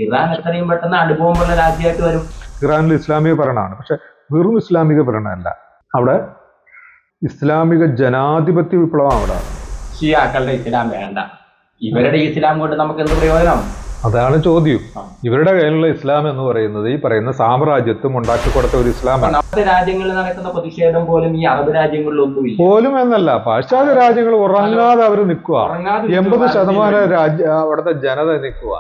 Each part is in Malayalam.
ഇറാൻ എത്രയും പെട്ടെന്ന് അണുബോംബുള്ള രാജ്യമായിട്ട് വരും. ഇറാനിൽ ഇസ്ലാമിക ഭരണമാണ്, പക്ഷെ വെറും ഇസ്ലാമിക ഭരണമല്ല, അവിടെ ഇസ്ലാമിക ജനാധിപത്യ വിപ്ലവം അവിടെ. ഷിയാക്കളുടെ ഇസ്ലാം വേണ്ട, ഇവരുടെ ഇസ്ലാം കൊണ്ട് നമുക്ക് എന്ത് പ്രയോജനം? അതാണ് ചോദ്യം. ഇവരുടെ കയ്യിലുള്ള ഇസ്ലാം എന്ന് പറയുന്നത് ഈ പറയുന്ന സാമ്രാജ്യത്വം ഉണ്ടാക്കി കൊടുത്ത ഒരു ഇസ്ലാമാണ്. നമ്മുടെ രാജ്യങ്ങളിൽ നടക്കുന്ന പ്രതിഷേധം പോലും ഈ അറബ് രാജ്യങ്ങളിലൊന്നുമില്ല. പോലും എന്നല്ല, പാശ്ചാത്യ രാജ്യങ്ങൾ ഉറങ്ങാതെ അവർ നിൽക്കുക. 80% അവിടുത്തെ ജനത നിൽക്കുക.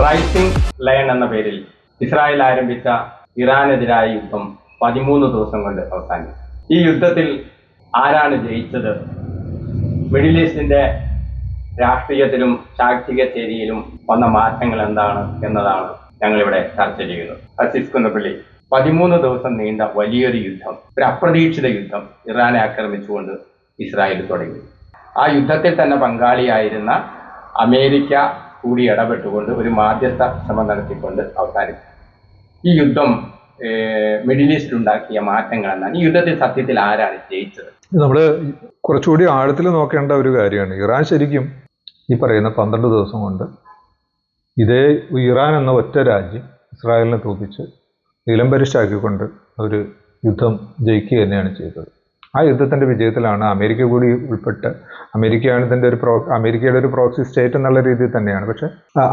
റൈസിംഗ് ലയൺ എന്ന പേരിൽ ഇസ്രായേൽ ആരംഭിച്ച ഇറാനെതിരായ യുദ്ധം 13 ദിവസം കൊണ്ട് അവസാനിച്ചു. ഈ യുദ്ധത്തിൽ ആരാണ് ജയിച്ചത്? മിഡിൽ ഈസ്റ്റിന്റെ രാഷ്ട്രീയത്തിലും ചാക്തിക ചേരിയിലും വന്ന മാറ്റങ്ങൾ എന്താണ് എന്നതാണ് ഞങ്ങളിവിടെ ചർച്ച ചെയ്യുന്നത്. അസീസ് കുന്നപ്പള്ളി. 13 ദിവസം നീണ്ട വലിയൊരു യുദ്ധം, ഒരു അപ്രതീക്ഷിത യുദ്ധം ഇറാനെ ആക്രമിച്ചുകൊണ്ട് ഇസ്രായേൽ തുടങ്ങി. ആ യുദ്ധത്തിൽ തന്നെ പങ്കാളിയായിരുന്ന അമേരിക്ക കൂടി ഇടപെട്ടുകൊണ്ട് ഒരു മാധ്യസ്ഥ ശ്രമം നടത്തിക്കൊണ്ട് അവസാനിച്ചു. ഈ യുദ്ധം മിഡിൽ ഈസ്റ്റിൽ ഉണ്ടാക്കിയ മാറ്റങ്ങൾ എന്നാൽ ഈ യുദ്ധത്തിൽ സത്യത്തിൽ ആരാണ് ജയിച്ചത്? നമ്മൾ കുറച്ചുകൂടി ആഴത്തിൽ നോക്കേണ്ട ഒരു കാര്യമാണ്. ഇറാൻ ശരിക്കും ഈ പറയുന്ന 12 ദിവസം കൊണ്ട് ഇതേ ഇറാൻ എന്ന ഒറ്റ രാജ്യം ഇസ്രായേലിനെ തോൽപ്പിച്ച് നിലംപരിശാക്കിക്കൊണ്ട് ഒരു യുദ്ധം ജയിക്കുക തന്നെയാണ് ചെയ്തത്. ആ യുദ്ധത്തിൻ്റെ വിജയത്തിലാണ് അമേരിക്ക കൂടി ഉൾപ്പെട്ട്, അമേരിക്കയാണ് ഇതിൻ്റെ അമേരിക്കയുടെ ഒരു പ്രോക്സി സ്റ്റേറ്റ് എന്നുള്ള രീതിയിൽ തന്നെയാണ്, പക്ഷെ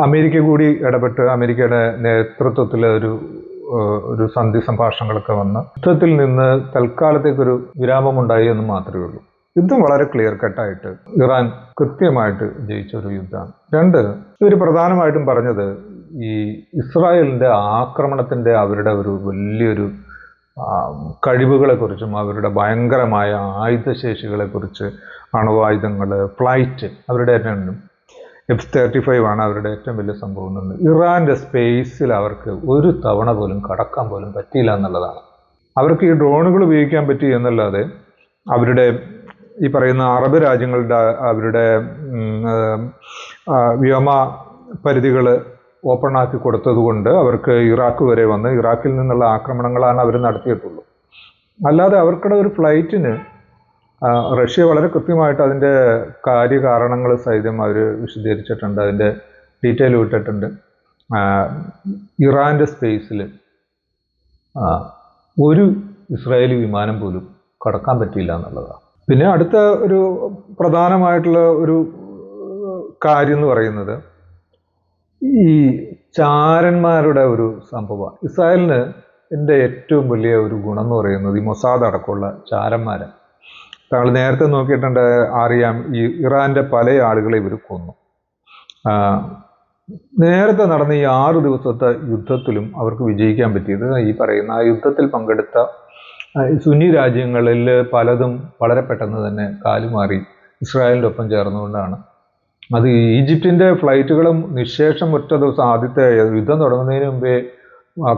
അമേരിക്ക കൂടി ഇടപെട്ട് അമേരിക്കയുടെ നേതൃത്വത്തിൽ ഒരു സന്ധി സംഭാഷണങ്ങളൊക്കെ വന്ന് യുദ്ധത്തിൽ നിന്ന് തൽക്കാലത്തേക്കൊരു വിരാമമുണ്ടായി എന്ന് മാത്രമേ ഉള്ളൂ. യുദ്ധം വളരെ ക്ലിയർ കട്ടായിട്ട് ഇറാൻ കൃത്യമായിട്ട് ജയിച്ച ഒരു യുദ്ധമാണ്. 2, ഇവർ പ്രധാനമായിട്ടും പറഞ്ഞത് ഈ ഇസ്രായേലിൻ്റെ ആക്രമണത്തിൻ്റെ അവരുടെ ഒരു വലിയൊരു കഴിവുകളെക്കുറിച്ചും അവരുടെ ഭയങ്കരമായ ആയുധശേഷികളെക്കുറിച്ച്, അണുവായുധങ്ങൾ, ഫ്ലൈറ്റ്, അവരുടെ F-35 ആണ് അവരുടെ ഏറ്റവും വലിയ സംഭവം എന്നുണ്ട്. ഇറാൻ്റെ സ്പേസിൽ അവർക്ക് ഒരു തവണ പോലും കടക്കാൻ പോലും പറ്റിയില്ല എന്നുള്ളതാണ്. അവർക്ക് ഈ ഡ്രോണുകൾ ഉപയോഗിക്കാൻ പറ്റി എന്നല്ലാതെ അവരുടെ ഈ പറയുന്ന അറബ് രാജ്യങ്ങളുടെ അവരുടെ വ്യോമ പരിധികൾ ഓപ്പൺ ആക്കി കൊടുത്തതുകൊണ്ട് അവർക്ക് ഇറാഖ് വരെ വന്ന് ഇറാഖിൽ നിന്നുള്ള ആക്രമണങ്ങളാണ് അവർ നടത്തിയിട്ടുള്ളൂ. അല്ലാതെ അവർക്കിടെ ഒരു ഫ്ലൈറ്റിന് റഷ്യ വളരെ കൃത്യമായിട്ട് അതിൻ്റെ കാര്യകാരണങ്ങൾ സഹിതം അവർ വിശദീകരിച്ചിട്ടുണ്ട്, അതിൻ്റെ ഡീറ്റെയിൽ വിട്ടിട്ടുണ്ട്. ഇറാൻ്റെ സ്പേസിൽ ഒരു ഇസ്രായേലി വിമാനം പോലും കടക്കാൻ പറ്റിയില്ല എന്നുള്ളതാണ്. പിന്നെ അടുത്ത ഒരു പ്രധാനമായിട്ടുള്ള ഒരു കാര്യം എന്ന് പറയുന്നത് ഈ ചാരന്മാരുടെ ഒരു സംഭവം. ഇസ്രായേലിന് എൻ്റെ ഏറ്റവും വലിയ ഒരു ഗുണം എന്ന് പറയുന്നത് ഈ മൊസാദ് അടക്കമുള്ള ചാരന്മാരാണ്. താങ്കൾ നേരത്തെ നോക്കിയിട്ടുണ്ട്, അറിയാം, ഈ ഇറാൻ്റെ പല ആളുകളെ ഇവർ കൊന്നു. നേരത്തെ നടന്ന ഈ 6 ദിവസത്തെ യുദ്ധത്തിലും അവർക്ക് വിജയിക്കാൻ പറ്റിയത് ഈ പറയുന്ന ആ യുദ്ധത്തിൽ പങ്കെടുത്ത സുന്നി രാജ്യങ്ങളിൽ പലതും വളരെ പെട്ടെന്ന് തന്നെ കാലുമാറി ഇസ്രായേലിൻ്റെ ഒപ്പം ചേർന്നുകൊണ്ടാണ്. അത് ഈജിപ്തിൻ്റെ ഫ്ലൈറ്റുകളും നിശേഷം ഒറ്റ ദിവസം ആദ്യത്തെ യുദ്ധം തുടങ്ങുന്നതിന് മുമ്പേ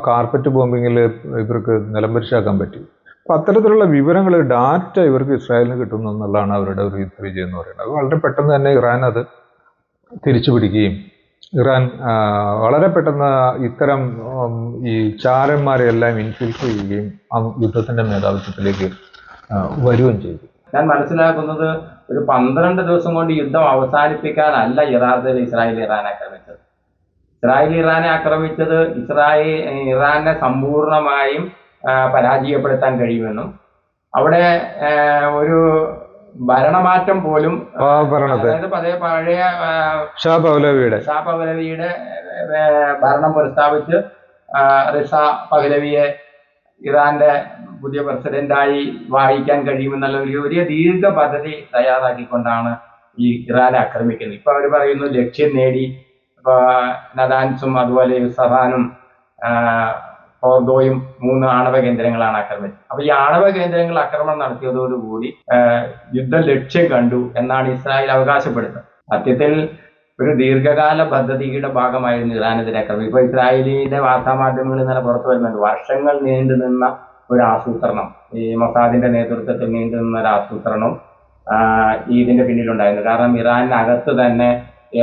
കാർപ്പറ്റ് ബോംബിങ്ങിൽ ഇവർക്ക് നിലംപരിശാക്കാൻ പറ്റി. അപ്പം അത്തരത്തിലുള്ള വിവരങ്ങൾ, ഡാറ്റ ഇവർക്ക് ഇസ്രായേലിന് കിട്ടുന്നു എന്നുള്ളതാണ് അവരുടെ ഒരു യുദ്ധ വിജയം എന്ന് പറയുന്നത്. അത് വളരെ പെട്ടെന്ന് തന്നെ ഇറാൻ അത് തിരിച്ചു പിടിക്കുകയും ഇറാൻ വളരെ പെട്ടെന്ന് ഇത്തരം ഈ ചാരന്മാരെയെല്ലാം ഇൻഫിൽട്രേറ്റ് ചെയ്യുകയും ആ യുദ്ധത്തിൻ്റെ മേധാവിത്വത്തിലേക്ക് വരികയും ചെയ്തു. ഞാൻ മനസ്സിലാക്കുന്നത് ഒരു 12 ദിവസം കൊണ്ട് യുദ്ധം അവസാനിപ്പിക്കാനല്ല യഥാർത്ഥത്തിൽ ഇസ്രായേൽ ഇറാനെ ആക്രമിച്ചത്. ഇസ്രായേൽ ഇറാനെ ആക്രമിച്ചത് ഇറാനെ സമ്പൂർണമായും പരാജയപ്പെടുത്താൻ കഴിയുമെന്നും അവിടെ ഒരു ഭരണമാറ്റം പോലും, അതായത് പഴയ ഷാ പഹ്ലവിയുടെ ഭരണം പ്രസ്താവിച്ച് റിസ പഹ്ലവിയെ ഇറാന്റെ പുതിയ പ്രസിഡന്റായി വായിക്കാൻ കഴിയുമെന്നുള്ള ഒരു വലിയ ദീർഘ പദ്ധതി തയ്യാറാക്കിക്കൊണ്ടാണ് ഈ ഇറാനെ ആക്രമിക്കുന്നത്. ഇപ്പൊ അവർ പറയുന്നു ലക്ഷ്യം നേടി. ഇപ്പൊ നദാൻസും അതുപോലെ യുസറാനും ഫോർദോയും 3 ആണവ കേന്ദ്രങ്ങളാണ് ആക്രമിച്ചത്. അപ്പൊ ഈ ആണവ കേന്ദ്രങ്ങൾ ആക്രമണം നടത്തിയതോടുകൂടി യുദ്ധം ലക്ഷ്യം കണ്ടു എന്നാണ് ഇസ്രായേൽ അവകാശപ്പെടുന്നത്. സത്യത്തിൽ ഒരു ദീർഘകാല പദ്ധതിയുടെ ഭാഗമായിരുന്നു ഇറാനെതിരെ ആക്രമണം. ഇപ്പൊ ഇസ്രായേലിന്റെ വാർത്താമാധ്യമങ്ങളിൽ നിന്ന് പുറത്തു വരുന്നുണ്ട്, വർഷങ്ങൾ നീണ്ടു നിന്ന ഒരു ആസൂത്രണം, ഈ മൊസാദിന്റെ നേതൃത്വത്തിൽ നീണ്ടു നിന്ന ഒരു ആസൂത്രണം ഇതിന്റെ പിന്നിലുണ്ടായിരുന്നു. കാരണം ഇറാനകത്ത് തന്നെ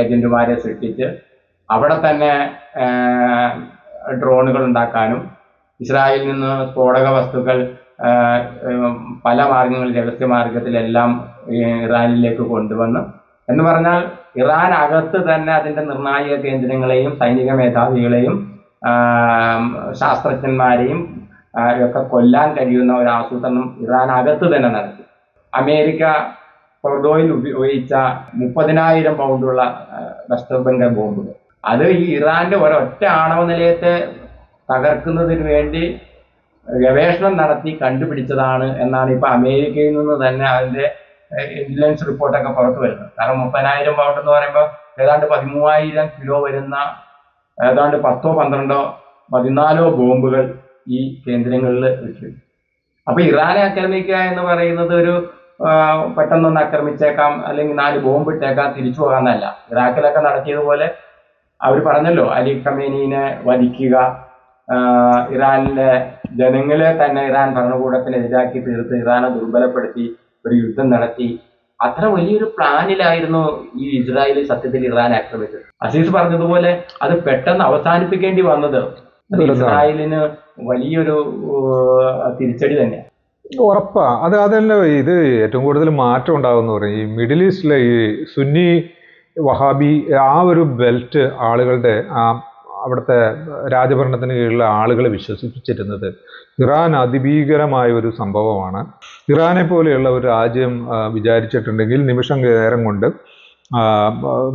ഏജന്റുമാരെ സൃഷ്ടിച്ച് അവിടെ തന്നെ ഡ്രോണുകൾ ഉണ്ടാക്കാനും ഇസ്രായേലിൽ നിന്ന് സ്ഫോടക വസ്തുക്കൾ പല മാർഗങ്ങളിൽ, രഹസ്യ മാർഗത്തിലെല്ലാം ഇറാനിലേക്ക് കൊണ്ടുവന്നു. എന്ന് പറഞ്ഞാൽ ഇറാൻ അകത്ത് തന്നെ അതിന്റെ നിർണായക കേന്ദ്രങ്ങളെയും സൈനിക മേധാവികളെയും ശാസ്ത്രജ്ഞന്മാരെയും ഒക്കെ കൊല്ലാൻ കഴിയുന്ന ഒരു ആസൂത്രണം ഇറാൻ അകത്ത് തന്നെ നടത്തി. അമേരിക്ക ഫോർഡോയിൽ ഉപയോഗിച്ച 30,000 പൗണ്ടുള്ള വെസ്റ്റർബങ്കർ ബോംബുകൾ, അത് ഈ ഇറാന്റെ ഒരൊറ്റ ആണവ നിലയത്തെ തകർക്കുന്നതിന് വേണ്ടി ഗവേഷണം നടത്തി കണ്ടുപിടിച്ചതാണ് എന്നാണ് ഇപ്പൊ അമേരിക്കയിൽ നിന്ന് തന്നെ അതിന്റെ ഇന്റലിജൻസ് റിപ്പോർട്ടൊക്കെ പുറത്തു വരുന്നത്. കാരണം 30,000 പൗണ്ട് എന്ന് പറയുമ്പോൾ ഏതാണ്ട് 13,000 കിലോ വരുന്ന ഏതാണ്ട് 10, 12, 14 ബോംബുകൾ ഈ കേന്ദ്രങ്ങളിൽ വെച്ചു. അപ്പൊ ഇറാനെ ആക്രമിക്കുക എന്ന് പറയുന്നത് ഒരു പെട്ടെന്നൊന്ന് ആക്രമിച്ചേക്കാം, അല്ലെങ്കിൽ 4 ബോംബ് ഇട്ടേക്കാം, തിരിച്ചു പോകാന്നല്ല. ഇറാഖിലൊക്കെ നടത്തിയതുപോലെ അവർ പറഞ്ഞല്ലോ, അലി ഖമേനിനെ വധിക്കുക, ഇറാനിലെ ജനങ്ങളെ തന്നെ ഇറാൻ ഭരണകൂടത്തിനെതിരാക്കി തീർത്ത് ഇറാനെ ദുർബലപ്പെടുത്തി ഒരു യുദ്ധം നടത്തി. അത്ര വലിയൊരു പ്ലാനിലായിരുന്നു ഈ ഇസ്രായേൽ സത്യത്തിൽ ഇറാൻ ആക്രമിച്ചത്. അസീസ് പറഞ്ഞതുപോലെ അത് പെട്ടെന്ന് അവസാനിപ്പിക്കേണ്ടി വന്നത് ഇസ്രായേലിന് വലിയൊരു തിരിച്ചടി തന്നെയാണ്. ഉറപ്പാ. അതല്ല, ഇത് ഏറ്റവും കൂടുതൽ മാറ്റം ഉണ്ടാകുമെന്ന് പറയും. ഈ മിഡിൽ ഈസ്റ്റിലെ ഈ സുന്നി വഹാബി ആ ഒരു ബെൽറ്റ് ആളുകളുടെ അവിടുത്തെ രാജഭരണത്തിന് കീഴിലുള്ള ആളുകളെ വിശ്വസിപ്പിച്ചിരുന്നത് ഇറാൻ അതിഭീകരമായ ഒരു സംഭവമാണ്. ഇറാനെ പോലെയുള്ള ഒരു രാജ്യം വിചാരിച്ചിട്ടുണ്ടെങ്കിൽ നിമിഷം നേരം കൊണ്ട്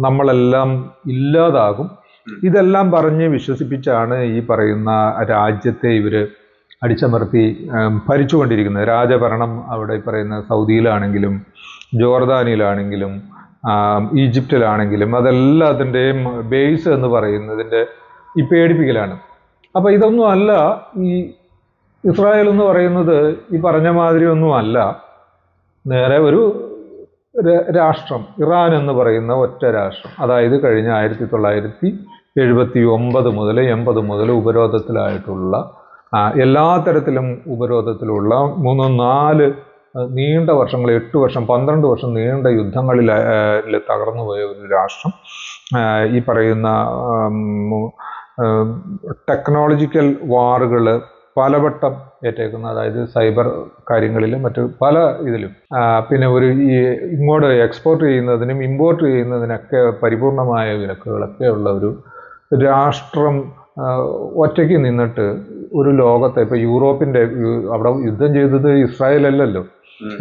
നമ്മളെല്ലാം ഇല്ലാതാകും. ഇതെല്ലാം പറഞ്ഞ് വിശ്വസിപ്പിച്ചാണ് ഈ പറയുന്ന രാജ്യത്തെ ഇവർ അടിച്ചമർത്തി ഭരിച്ചുകൊണ്ടിരിക്കുന്നത്. രാജഭരണം അവിടെ പറയുന്ന സൗദിയിലാണെങ്കിലും ജോർദാനിയിലാണെങ്കിലും ഈജിപ്തിലാണെങ്കിലും അതെല്ലാത്തിൻ്റെയും ബേസ് എന്ന് പറയുന്നതിൻ്റെ ഈ പേടിപ്പിക്കലാണ്. അപ്പോൾ ഇതൊന്നും അല്ല, ഈ ഇസ്രായേൽ എന്ന് പറയുന്നത് ഈ പറഞ്ഞ മാതിരി ഒന്നും അല്ല. നേരെ ഒരു രാഷ്ട്രം, ഇറാൻ എന്ന് പറയുന്ന ഒറ്റ രാഷ്ട്രം. അതായത് കഴിഞ്ഞ 1979 മുതൽ 80 മുതൽ ഉപരോധത്തിലായിട്ടുള്ള എല്ലാ തരത്തിലും ഉപരോധത്തിലുള്ള 3-4 നീണ്ട വർഷങ്ങൾ, 8 വർഷം 12 വർഷം നീണ്ട യുദ്ധങ്ങളിൽ തകർന്നുപോയ ഒരു രാഷ്ട്രം. ഈ പറയുന്ന ടെക്നോളജിക്കൽ വാറുകൾ പലവട്ടം ഏറ്റേക്കുന്ന, അതായത് സൈബർ കാര്യങ്ങളിലും മറ്റു പല ഇതിലും, പിന്നെ ഈ ഇങ്ങോട്ട് എക്സ്പോർട്ട് ചെയ്യുന്നതിനും ഇമ്പോർട്ട് ചെയ്യുന്നതിനൊക്കെ പരിപൂർണമായ വിലക്കുകളൊക്കെ ഉള്ള ഒരു രാഷ്ട്രം ഒറ്റയ്ക്ക് നിന്നിട്ട് ഒരു ലോകത്തെ, ഇപ്പൊ യൂറോപ്പിന്റെ അവിടെ യുദ്ധം ചെയ്തത് ഇസ്രായേൽ അല്ലല്ലോ.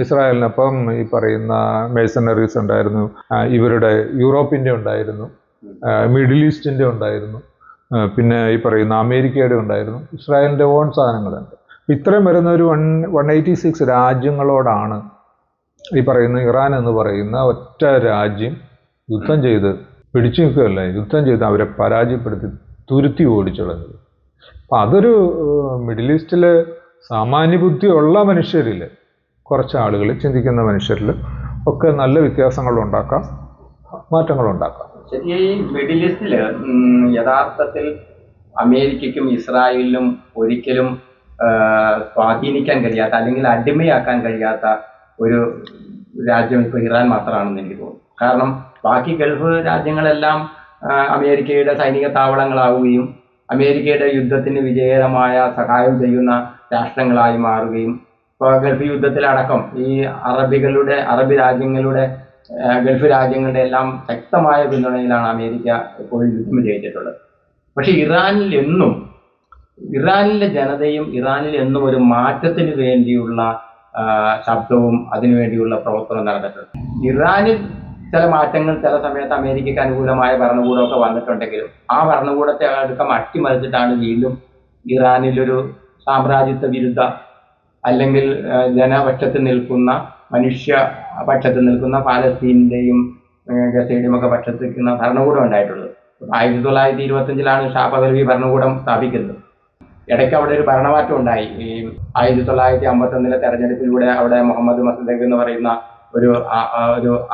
ഇസ്രായേലിനൊപ്പം ഈ പറയുന്ന മേഴ്സണറീസ് ഉണ്ടായിരുന്നു, ഇവരുടെ യൂറോപ്പിന്റെ ഉണ്ടായിരുന്നു, മിഡിൽ ഈസ്റ്റിന്റെ ഉണ്ടായിരുന്നു, പിന്നെ ഈ പറയുന്ന അമേരിക്കയുടെ ഉണ്ടായിരുന്നു, ഇസ്രായേലിന്റെ ഓൺ സാധനങ്ങളുണ്ട്. ഇത്രയും വരുന്ന ഒരു 186 രാജ്യങ്ങളോടാണ് ഈ പറയുന്ന ഇറാൻ എന്ന് പറയുന്ന ഒറ്റ രാജ്യം യുദ്ധം ചെയ്ത് പിടിച്ചു നിൽക്കുകയല്ല, യുദ്ധം ചെയ്ത് അവരെ പരാജയപ്പെടുത്തി തുരുത്തി ഓടിച്ചുള്ളത്. അപ്പം അതൊരു മിഡിൽ ഈസ്റ്റില് സാമാന്യബുദ്ധിയുള്ള മനുഷ്യരിൽ, കുറച്ച് ആളുകൾ ചിന്തിക്കുന്ന മനുഷ്യരിൽ ഒക്കെ നല്ല വ്യത്യാസങ്ങളുണ്ടാക്കാം, മാറ്റങ്ങളുണ്ടാക്കാം. ശരി, ഈ മിഡിൽ ഈസ്റ്റില് യഥാർത്ഥത്തിൽ അമേരിക്കയ്ക്കും ഇസ്രായേലിനും ഒരിക്കലും സ്വാധീനിക്കാൻ കഴിയാത്ത, അല്ലെങ്കിൽ അടിമയാക്കാൻ കഴിയാത്ത ഒരു രാജ്യം ഇപ്പോൾ ഇറാൻ മാത്രമാണെന്ന് എനിക്ക് തോന്നുന്നു. കാരണം ബാക്കി ഗൾഫ് രാജ്യങ്ങളെല്ലാം അമേരിക്കയുടെ സൈനിക താവളങ്ങളാവുകയും അമേരിക്കയുടെ യുദ്ധത്തിന് വിജയകരമായ സഹായം ചെയ്യുന്ന രാഷ്ട്രങ്ങളായി മാറുകയും, ഇപ്പോൾ ഗൾഫ് യുദ്ധത്തിലടക്കം ഈ അറബ് രാജ്യങ്ങളുടെ ഗൾഫ് രാജ്യങ്ങളുടെ എല്ലാം ശക്തമായ പിന്തുണയിലാണ് അമേരിക്ക ഇപ്പോൾ യുദ്ധം വിജയിച്ചിട്ടുള്ളത്. പക്ഷെ ഇറാനിലെ ജനതയും ഇറാനിൽ എന്നും ഒരു മാറ്റത്തിന് വേണ്ടിയുള്ള ശബ്ദവും അതിനുവേണ്ടിയുള്ള പ്രവർത്തനം നടന്നിട്ടുണ്ട്. ഇറാനിൽ ചില മാറ്റങ്ങൾ ചില സമയത്ത് അമേരിക്കയ്ക്ക് അനുകൂലമായ ഭരണകൂടമൊക്കെ വന്നിട്ടുണ്ടെങ്കിലും ആ ഭരണകൂടത്തെ അടുക്കം അട്ടിമറിച്ചിട്ടാണ് വീണ്ടും ഇറാനിലൊരു സാമ്രാജ്യത്വ വിരുദ്ധ, അല്ലെങ്കിൽ ജനപക്ഷത്ത് നിൽക്കുന്ന, മനുഷ്യപക്ഷത്ത് നിൽക്കുന്ന, പാലസ്തീനിന്റെയും ഗസയുടെയും ഒക്കെ പക്ഷത്ത് നിൽക്കുന്ന ഭരണകൂടം ഉണ്ടായിട്ടുള്ളത്. 1925 ഷാ പഹ്ലവി ഭരണകൂടം സ്ഥാപിക്കുന്നത്. ഇടയ്ക്ക് അവിടെ ഒരു ഭരണമാറ്റം ഉണ്ടായി. ഈ 1951 തെരഞ്ഞെടുപ്പിലൂടെ അവിടെ മുഹമ്മദ് മസ്ദഖ് എന്ന് പറയുന്ന ഒരു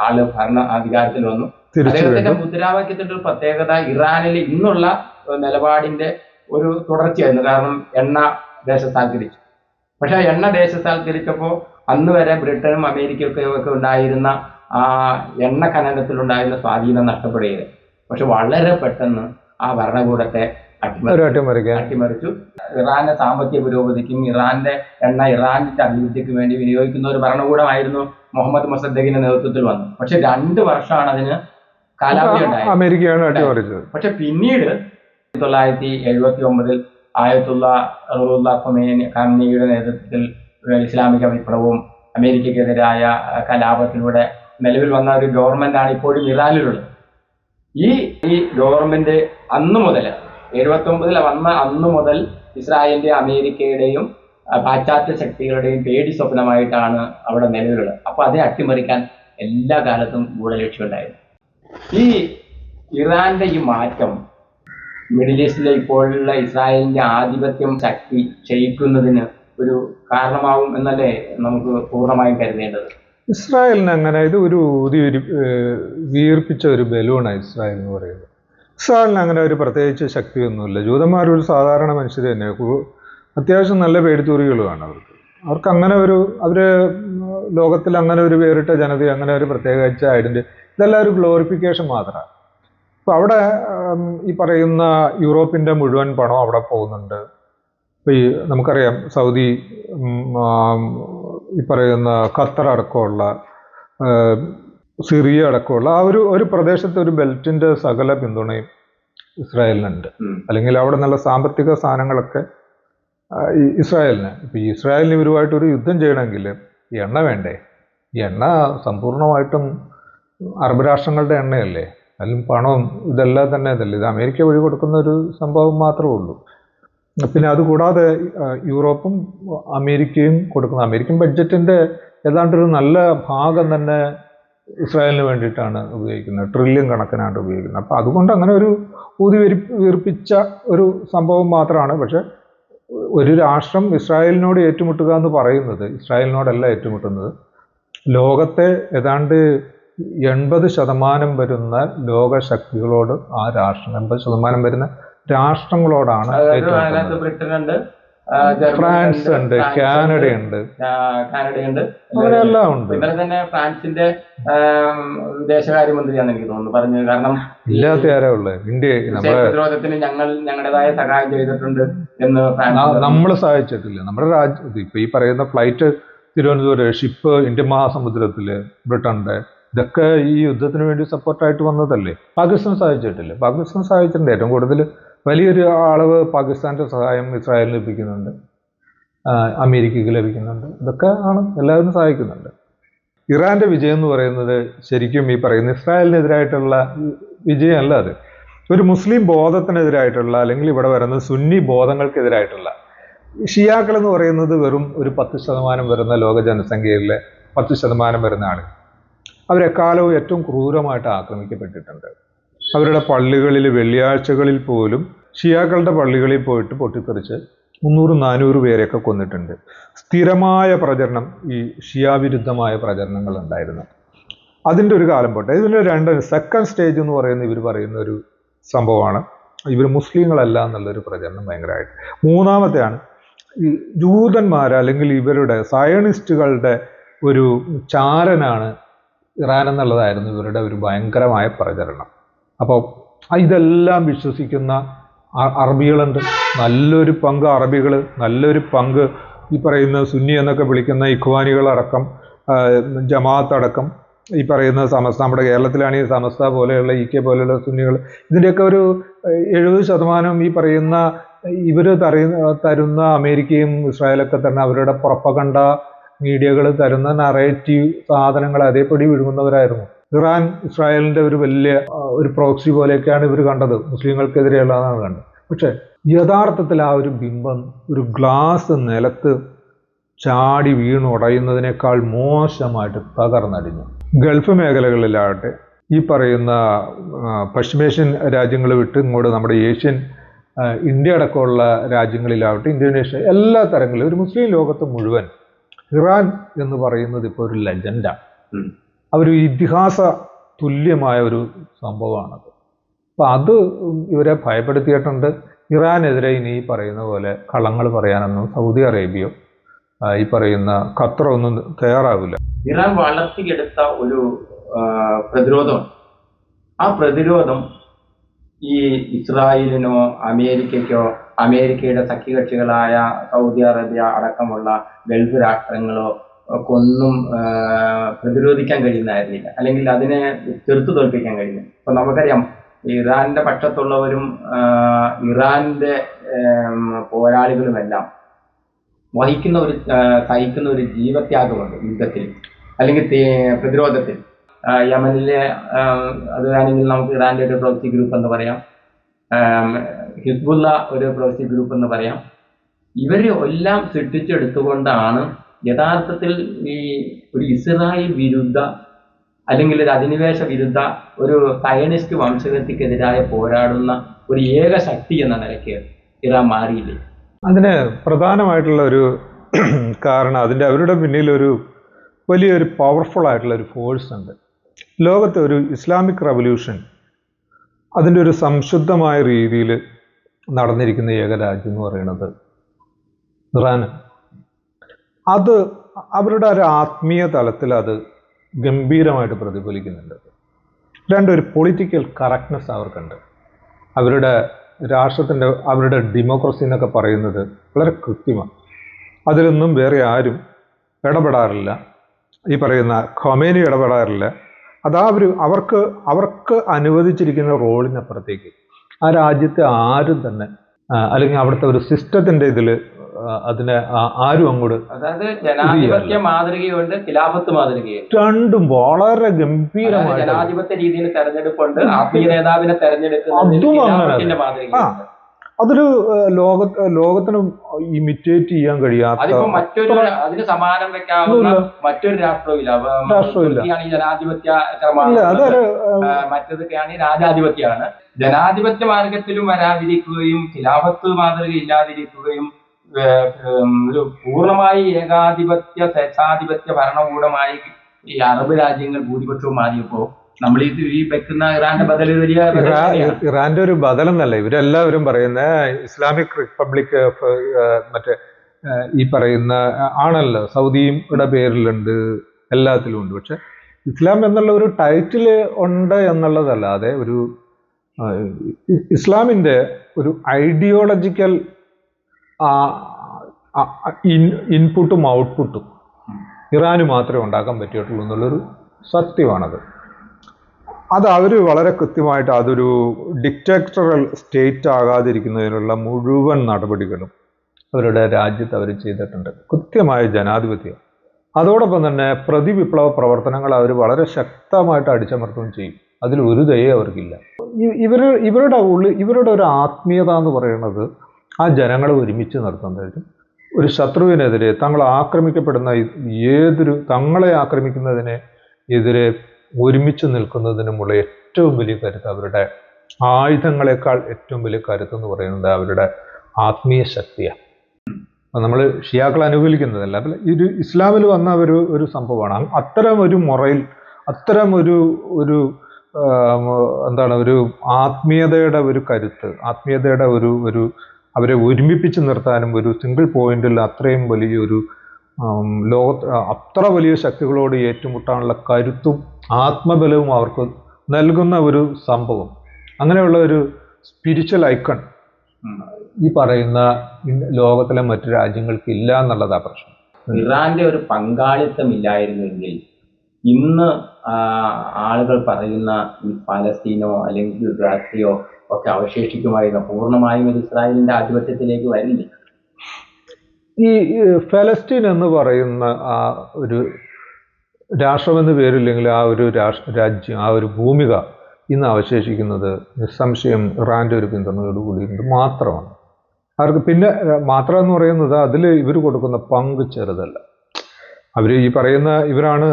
ആള് ഭരണ അധികാരത്തിൽ വന്നു. അദ്ദേഹത്തിന്റെ മുദ്രാവാക്യത്തിന്റെ ഒരു പ്രത്യേകത ഇറാനിൽ ഇന്നുള്ള നിലപാടിന്റെ ഒരു തുടർച്ചയായിരുന്നു. കാരണം എണ്ണ ദേശസാൽക്കരിച്ചു. പക്ഷെ എണ്ണ ദേശസാൽക്കരിച്ചപ്പോൾ അന്ന് വരെ ബ്രിട്ടനും അമേരിക്കയൊക്കെ ഉണ്ടായിരുന്ന ആ എണ്ണ ഖനനത്തിലുണ്ടായിരുന്ന സ്വാധീനം നഷ്ടപ്പെടുകയായിരുന്നു. പക്ഷെ വളരെ പെട്ടെന്ന് ആ ഭരണകൂടത്തെ അട്ടിമറിച്ചു. ഇറാന്റെ സാമ്പത്തിക പുരോഗതിക്കും ഇറാന്റെ ഇറാന്റെ അഭിവൃദ്ധിക്കും വേണ്ടി വിനിയോഗിക്കുന്ന ഒരു ഭരണകൂടമായിരുന്നു മുഹമ്മദ് മൊസദ്ദഖിന്റെ നേതൃത്വത്തിൽ വന്നത്. പക്ഷെ 2 വർഷമാണ് അതിന് കാലാവധി ഉണ്ടായത്. അമേരിക്കയാണ് അട്ടിമറിച്ചത്. പക്ഷെ പിന്നീട് 1979 ആയത്തുള്ള റൂഹുല്ല ഖമേനിയുടെ നേതൃത്വത്തിൽ ഇസ്ലാമിക വിപ്ലവവും അമേരിക്കക്കെതിരായ കലാപത്തിലൂടെ നിലവിൽ വന്ന ഒരു ഗവൺമെന്റാണ് ഇപ്പോഴും ഇറാനിലുള്ളത്. ഈ ഗവൺമെന്റ് അന്ന് മുതൽ 79 വന്ന അന്ന് മുതൽ ഇസ്രായേലിന്റെ അമേരിക്കയുടെയും പാശ്ചാത്യ ശക്തികളുടെയും പേടി സ്വപ്നമായിട്ടാണ് അവിടെ നിലവിലുള്ളത്. അപ്പൊ അതേ അട്ടിമറിക്കാൻ എല്ലാ കാലത്തും ഗൂഢലക്ഷ്യമുണ്ടായിരുന്നു. ഈ ഇറാന്റെ ഈ മാറ്റം മിഡിൽ ഈസ്റ്റിലെ ഇപ്പോഴുള്ള ഇസ്രായേലിന്റെ ആധിപത്യം ശക്തി ക്ഷയിക്കുന്നതിന് ഒരു കാരണമാവും എന്നല്ലേ നമുക്ക് പൂർണ്ണമായും കരുതേണ്ടത്? ഇസ്രായേലിന് അങ്ങനെ ഇത് ഒരു വീർപ്പിച്ച ഒരു ബലൂണാണ് ഇസ്രായേൽ എന്ന് പറയുന്നത്. ഇസ്രായേലിന് അങ്ങനെ ഒരു പ്രത്യേകിച്ച് ശക്തിയൊന്നുമില്ല. ജൂതന്മാരൊരു സാധാരണ മനുഷ്യർ തന്നെ, അത്യാവശ്യം നല്ല പേടിത്തൂറികളുമാണ് അവർക്ക് അങ്ങനെ അവര് ലോകത്തിൽ അങ്ങനെ ഒരു വേറിട്ട ജനത, അങ്ങനെ ഒരു പ്രത്യേകിച്ച് ഐഡന്റിറ്റി, ഇതെല്ലാം ഒരു ഗ്ലോറിഫിക്കേഷൻ മാത്രമാണ്. അപ്പോൾ അവിടെ ഈ പറയുന്ന യൂറോപ്പിൻ്റെ മുഴുവൻ പണം അവിടെ പോകുന്നുണ്ട്. ഇപ്പോൾ നമുക്കറിയാം സൗദി, ഈ പറയുന്ന ഖത്തർ അടക്കമുള്ള, സിറിയ അടക്കമുള്ള ആ ഒരു പ്രദേശത്തെ ഒരു ബെൽറ്റിൻ്റെ സകല പിന്തുണയും ഇസ്രായേലിനുണ്ട്. അല്ലെങ്കിൽ അവിടെ നല്ല സാമ്പത്തിക സാധനങ്ങളൊക്കെ ഇസ്രായേലിന്. ഇപ്പോൾ ഇസ്രായേലിന് ഇവരുമായിട്ടൊരു യുദ്ധം ചെയ്യണമെങ്കിൽ ഈ എണ്ണ വേണ്ടേ? ഈ എണ്ണ സമ്പൂർണ്ണമായിട്ടും അറബ് രാഷ്ട്രങ്ങളുടെ എണ്ണയല്ലേ, അതിലും പണവും ഇതെല്ലാം തന്നെ ഇതല്ലേ. ഇത് അമേരിക്ക വഴി കൊടുക്കുന്ന ഒരു സംഭവം മാത്രമേ ഉള്ളൂ. പിന്നെ അതുകൂടാതെ യൂറോപ്പും അമേരിക്കയും കൊടുക്കുന്ന അമേരിക്കൻ ബഡ്ജറ്റിൻ്റെ ഏതാണ്ടൊരു നല്ല ഭാഗം തന്നെ ഇസ്രായേലിന് വേണ്ടിയിട്ടാണ് ഉപയോഗിക്കുന്നത്. ട്രില്യൺ കണക്കിനാണ് ഉപയോഗിക്കുന്നത്. അപ്പോൾ അതുകൊണ്ട് അങ്ങനെ ഒരു വീർപ്പിച്ച ഒരു സംഭവം മാത്രമാണ്. പക്ഷെ ഒരു രാഷ്ട്രം ഇസ്രായേലിനോട് ഏറ്റുമുട്ടുക എന്ന് പറയുന്നത്, ഇസ്രായേലിനോടല്ല ഏറ്റുമുട്ടുന്നത്, ലോകത്തെ ഏതാണ്ട് 80% വരുന്ന ലോകശക്തികളോട് ആ രാഷ്ട്രം, 80% വരുന്ന രാഷ്ട്രങ്ങളോടാണ്. ഫ്രാൻസ് ഉണ്ട്, കാനഡയുണ്ട്, അങ്ങനെയെല്ലാം ഉണ്ട്. ഇന്നലെ തന്നെ ഫ്രാൻസിന്റെ വിദേശകാര്യമന്ത്രിയാണെന്ന് എനിക്ക് തോന്നുന്നു പറഞ്ഞത്. കാരണം ഇല്ലാത്ത ആരാ ഉള്ളത്? ഇന്ത്യ പ്രതിരോധത്തിന് ഞങ്ങളുടേതായ സഹായം ചെയ്തിട്ടുണ്ട് എന്ന് നമ്മൾ സഹായിച്ചിട്ടില്ല. നമ്മുടെ രാജ്യം ഇപ്പൊ ഈ പറയുന്ന ഫ്ലൈറ്റ് തിരുവനന്തപുരം ഷിപ്പ് ഇന്ത്യൻ മഹാസമുദ്രത്തില് ബ്രിട്ടന്റെ, ഇതൊക്കെ ഈ യുദ്ധത്തിന് വേണ്ടി സപ്പോർട്ടായിട്ട് വന്നതല്ലേ. പാകിസ്ഥാൻ സഹായിച്ചിട്ടില്ല. പാകിസ്ഥാൻ സഹായിച്ചിട്ടുണ്ട്. ഏറ്റവും കൂടുതൽ വലിയൊരു അളവ് പാകിസ്ഥാൻ്റെ സഹായം ഇസ്രായേലിന് ലഭിക്കുന്നുണ്ട്, അമേരിക്കയ്ക്ക് ലഭിക്കുന്നുണ്ട്. ഇതൊക്കെ ആണ്, എല്ലാവരും സഹായിക്കുന്നുണ്ട്. ഇറാന്റെ വിജയം എന്ന് പറയുന്നത് ശരിക്കും ഈ പറയുന്ന ഇസ്രായേലിനെതിരായിട്ടുള്ള വിജയമല്ല. അത് ഒരു മുസ്ലിം ബോധത്തിനെതിരായിട്ടുള്ള, അല്ലെങ്കിൽ ഇവിടെ വരുന്ന സുന്നി ബോധങ്ങൾക്കെതിരായിട്ടുള്ള, ഷിയാക്കൾ എന്ന് പറയുന്നത് വെറും ഒരു 10% വരുന്ന ലോക ജനസംഖ്യയിലെ 10% വരുന്ന ആളുകൾ. അവരെക്കാലവും ഏറ്റവും ക്രൂരമായിട്ട് ആക്രമിക്കപ്പെട്ടിട്ടുണ്ട്. അവരുടെ പള്ളികളിൽ വെള്ളിയാഴ്ചകളിൽ പോലും ഷിയാക്കളുടെ പള്ളികളിൽ പോയിട്ട് പൊട്ടിത്തെറിച്ച് 300-400 പേരെയൊക്കെ കൊന്നിട്ടുണ്ട്. സ്ഥിരമായ പ്രചരണം, ഈ ഷിയാ വിരുദ്ധമായ പ്രചരണങ്ങൾ ഉണ്ടായിരുന്നു. അതിൻ്റെ ഒരു കാലം പോട്ടെ. ഇതിൻ്റെ സെക്കൻഡ് സ്റ്റേജ് എന്ന് പറയുന്ന ഇവർ പറയുന്ന ഒരു സംഭവമാണ് ഇവർ മുസ്ലിങ്ങളല്ല എന്നുള്ളൊരു പ്രചരണം ഭയങ്കരമായിട്ട്. മൂന്നാമത്തെയാണ് ഈ ജൂതന്മാർ അല്ലെങ്കിൽ ഇവരുടെ സയണിസ്റ്റുകളുടെ ഒരു ചാരനാണ് ഇറാൻ എന്നുള്ളതായിരുന്നു ഇവരുടെ ഒരു ഭയങ്കരമായ പ്രചരണം. അപ്പോൾ ഇതെല്ലാം വിശ്വസിക്കുന്ന അറബികളുണ്ട്. നല്ലൊരു പങ്ക് അറബികൾ, നല്ലൊരു പങ്ക് ഈ പറയുന്ന സുന്നി എന്നൊക്കെ വിളിക്കുന്ന ഇഖ്വാനികളടക്കം, ജമാഅത്ത് അടക്കം, ഈ പറയുന്ന സമസ്ത, നമ്മുടെ കേരളത്തിലാണെങ്കിൽ സമസ്ത പോലെയുള്ള IK പോലെയുള്ള സുന്നികൾ, ഇതിൻ്റെയൊക്കെ ഒരു 70% ഈ പറയുന്ന ഇവർ തരുന്ന അമേരിക്കയും ഇസ്രായേലൊക്കെ തന്നെ അവരുടെ പ്രൊപ്പഗണ്ട മീഡിയകൾ തരുന്ന നറേറ്റീവ് സാധനങ്ങൾ അതേപടി വിഴുങ്ങുന്നവരായിരുന്നു. ഇറാൻ ഇസ്രായേലിൻ്റെ ഒരു വലിയ ഒരു പ്രോക്സി പോലെയൊക്കെയാണ് ഇവർ കണ്ടത്, മുസ്ലിങ്ങൾക്കെതിരെയുള്ളതാണ് കണ്ടത്. പക്ഷെ യഥാർത്ഥത്തിൽ ആ ഒരു ബിംബം ഒരു ഗ്ലാസ് നിലത്ത് ചാടി വീണുടയുന്നതിനേക്കാൾ മോശമായിട്ട് തകർന്നടിഞ്ഞു. ഗൾഫ് മേഖലകളിലാവട്ടെ, ഈ പറയുന്ന പശ്ചിമേഷ്യൻ രാജ്യങ്ങൾ വിട്ട് ഇങ്ങോട്ട് നമ്മുടെ ഏഷ്യൻ, ഇന്ത്യ അടക്കമുള്ള രാജ്യങ്ങളിലാവട്ടെ, ഇന്തോനേഷ്യ, എല്ലാ തരങ്ങളിലും ഒരു മുസ്ലിം ലോകത്ത് മുഴുവൻ ഇറാൻ എന്ന് പറയുന്നത് ഇപ്പോൾ ഒരു ലെജൻഡാണ്. ഒരു ഇതിഹാസ തുല്യമായ ഒരു സംഭവമാണത്. അപ്പം അത് ഇവരെ ഭയപ്പെടുത്തിയിട്ടുണ്ട്. ഇറാനെതിരെ ഇനി ഈ പറയുന്ന പോലെ കള്ളങ്ങൾ പറയാനൊന്നും സൗദി അറേബ്യയോ ഈ പറയുന്ന ഖത്തറോ ഒന്നും തയ്യാറാവില്ല. ഇറാൻ വളർത്തിയെടുത്ത ഒരു പ്രതിരോധം, ആ പ്രതിരോധം ഈ ഇസ്രായേലിനോ അമേരിക്കയ്ക്കോ അമേരിക്കയുടെ സഖ്യകക്ഷികളായ സൗദി അറേബ്യ അടക്കമുള്ള ഗൾഫ് രാഷ്ട്രങ്ങളോ ഒക്കെ ഒന്നും പ്രതിരോധിക്കാൻ കഴിയുന്നതായിരുന്നില്ല, അല്ലെങ്കിൽ അതിനെ ചെറുത്തു തോൽപ്പിക്കാൻ കഴിയുന്നു. ഇപ്പൊ നമുക്കറിയാം, ഇറാന്റെ പക്ഷത്തുള്ളവരും ഇറാന്റെ പോരാളികളുമെല്ലാം സഹിക്കുന്ന ഒരു ജീവത്യാഗമുണ്ട് യുദ്ധത്തിൽ അല്ലെങ്കിൽ പ്രതിരോധത്തിൽ. യമനിലെ അതാണെങ്കിൽ നമുക്ക് ഇറാന്റെ ഒരു പ്രോക്സി ഗ്രൂപ്പ് എന്ന് പറയാം, ഹിസ്ബുള്ള ഒരു പ്രോക്സി ഗ്രൂപ്പ് എന്ന് പറയാം. ഇവര് എല്ലാം സൃഷ്ടിച്ചെടുത്തുകൊണ്ടാണ് യഥാർത്ഥത്തിൽ ഈ ഒരു ഇസ്രായേൽ വിരുദ്ധ അല്ലെങ്കിൽ ഒരു അധിനിവേശ വിരുദ്ധ ഒരു സയനിസ്റ്റ് വംശഗതിക്കെതിരായ പോരാടുന്ന ഒരു ഏക ശക്തി എന്ന നിലയ്ക്ക് ഇറാൻ മാറിയില്ലേ? അതിന് പ്രധാനമായിട്ടുള്ള ഒരു കാരണം അവരുടെ പിന്നിൽ ഒരു വലിയൊരു പവർഫുൾ ആയിട്ടുള്ള ഒരു ഫോഴ്സ് ഉണ്ട്. ലോകത്തെ ഒരു ഇസ്ലാമിക് റവല്യൂഷൻ അതിൻ്റെ ഒരു സംശുദ്ധമായ രീതിയിൽ നടന്നിരിക്കുന്ന ഏക രാജ്യം എന്ന് പറയുന്നത് ഇറാന്. അത് അവരുടെ ഒരു ആത്മീയ തലത്തിൽ അത് ഗംഭീരമായിട്ട് പ്രതിഫലിക്കുന്നുണ്ട്. ഒരു പൊളിറ്റിക്കൽ കറക്റ്റ്നെസ് അവർക്കുണ്ട്. അവരുടെ രാഷ്ട്രത്തിൻ്റെ അവരുടെ ഡെമോക്രസി എന്നൊക്കെ പറയുന്നത് വളരെ കൃത്യമാണ്. അതിലൊന്നും വേറെ ആരും ഇടപെടാറില്ല. ഈ പറയുന്ന ഖൊമേനി ഇടപെടാറില്ല. അതാ അവർക്ക് അനുവദിച്ചിരിക്കുന്ന റോളിനപ്പുറത്തേക്ക് ആ രാജ്യത്തെ ആരും തന്നെ അല്ലെങ്കിൽ അവിടുത്തെ ഒരു സിസ്റ്റത്തിൻ്റെ ഇതിൽ അതിനെ ആരും അങ്ങോട്ട്, അതായത് ജനാധിപത്യ മാതൃകയുണ്ട്, ഖിലാഫത്ത് മാതൃകയുണ്ട്. രണ്ടും വളരെ ഗംഭീരമായ ജനാധിപത്യ രീതിയിൽ തെരഞ്ഞെടുപ്പുണ്ട്, ആത്മീയ നേതാവിനെ തെരഞ്ഞെടുക്കുന്ന അതൊരു ലോകത്തിന് ഇമിറ്റേറ്റ് ചെയ്യാൻ കഴിയാത്ത, അതിന് സമാനം വെക്കാവുന്ന മറ്റൊരു രാഷ്ട്രവുമില്ല. ജനാധിപത്യ മറ്റതൊക്കെയാണ് രാജാധിപത്യമാണ്. ജനാധിപത്യ മാർഗത്തിലും വരാതിരിക്കുകയും ഖിലാഫത്ത് മാതൃക ഇല്ലാതിരിക്കുകയും ഒരു പൂർണ്ണമായി ഏകാധിപത്യ സ്വേച്ഛാധിപത്യ ഭരണകൂടമായി ഈ അറബ് രാജ്യങ്ങൾ ഭൂരിപക്ഷവും മാറിയപ്പോ നമ്മൾ ഈ വെക്കുന്ന ഇറാന്റെ ബദൽ ഇറാന്റെ ഒരു ബദലെന്നല്ല ഇവരെല്ലാവരും പറയുന്ന ഇസ്ലാമിക് റിപ്പബ്ലിക് മറ്റേ ഈ പറയുന്ന ആണല്ലോ. സൗദിയുടെ പേരിലുണ്ട്, എല്ലാത്തിലും ഉണ്ട്. പക്ഷെ ഇസ്ലാം എന്നുള്ള ഒരു ടൈറ്റിൽ ഉണ്ട് എന്നുള്ളതല്ലാതെ ഒരു ഇസ്ലാമിന്റെ ഒരു ഐഡിയോളജിക്കൽ ഇൻപുട്ടും ഔട്ട്പുട്ടും ഇറാന് മാത്രമേ ഉണ്ടാക്കാൻ പറ്റിയിട്ടുള്ളൂ എന്നുള്ളൊരു സത്യമാണത്. അത് അവർ വളരെ കൃത്യമായിട്ട് അതൊരു ഡിക്റ്റേറ്ററൽ സ്റ്റേറ്റ് ആകാതിരിക്കുന്നതിനുള്ള മുഴുവൻ നടപടികളും അവരുടെ രാജ്യത്ത് അവർ ചെയ്തിട്ടുണ്ട്. കൃത്യമായ ജനാധിപത്യം. അതോടൊപ്പം തന്നെ പ്രതിവിപ്ലവ പ്രവർത്തനങ്ങൾ അവർ വളരെ ശക്തമായിട്ട് അടിച്ചമർത്തുകയും ചെയ്യും. അതിലൊരു ദയ അവർക്കില്ല. ഇവരുടെ ഒരു ആത്മീയത എന്ന് പറയുന്നത് ആ ജനങ്ങളെ ഒരുമിച്ച് നിർത്തുന്നതിനും ഒരു ശത്രുവിനെതിരെ തങ്ങളെ ആക്രമിക്കുന്നതിനെ എതിരെ ഒരുമിച്ച് നിൽക്കുന്നതിനുമുള്ള ഏറ്റവും വലിയ കരുത്ത്, അവരുടെ ആയുധങ്ങളെക്കാൾ ഏറ്റവും വലിയ കരുത്ത് എന്ന് പറയുന്നത് അവരുടെ ആത്മീയ ശക്തിയാണ്. അപ്പം നമ്മൾ ഷിയാക്കൾ അനുകൂലിക്കുന്നതല്ല, അപ്പം ഇത് ഇസ്ലാമിൽ വന്ന ഒരു സംഭവമാണ്. അത്തരം ഒരു മുറയിൽ അത്തരം ഒരു ആത്മീയതയുടെ ഒരു കരുത്ത്, ആത്മീയതയുടെ ഒരു അവരെ ഒരുമിപ്പിച്ച് നിർത്താനും ഒരു സിംഗിൾ പോയിന്റിൽ അത്രയും വലിയൊരു അത്ര വലിയ ശക്തികളോട് ഏറ്റുമുട്ടാനുള്ള കരുത്തും ആത്മബലവും അവർക്ക് നൽകുന്ന ഒരു സംഭവം. അങ്ങനെയുള്ള ഒരു സ്പിരിച്വൽ ഐക്കൺ ഈ പറയുന്ന ലോകത്തിലെ മറ്റു രാജ്യങ്ങൾക്ക് ഇല്ല എന്നുള്ളതാ പ്രശ്നം. ഇറാന്റെ ഒരു പങ്കാളിത്തം ഇല്ലായിരുന്നെങ്കിൽ ഇന്ന് ആളുകൾ പറയുന്ന ഈ പലസ്തീനോ അല്ലെങ്കിൽ ഗാസയോ ഒക്കെ അവശേഷിക്കുമായിരുന്നു. പൂർണ്ണമായും ഒരു ഇസ്രായേലിന്റെ ആധിപത്യത്തിലേക്ക് വരില്ല. ഈ ഫലസ്തീൻ എന്ന് പറയുന്ന ആ ഒരു രാഷ്ട്രമെന്ന് പേരില്ലെങ്കിൽ ആ ഒരു രാജ്യം, ആ ഒരു ഭൂമിക ഇന്ന് അവശേഷിക്കുന്നത് നിസ്സംശയം ഇറാന്റെ ഒരു പിന്തുണയോടുകൂടി മാത്രമാണ്. അവർക്ക് പിന്നെ മാത്രം എന്ന് പറയുന്നത് അതിൽ ഇവർ കൊടുക്കുന്ന പങ്ക് ചെറുതല്ല. അവർ ഈ പറയുന്ന ഇവരാണ്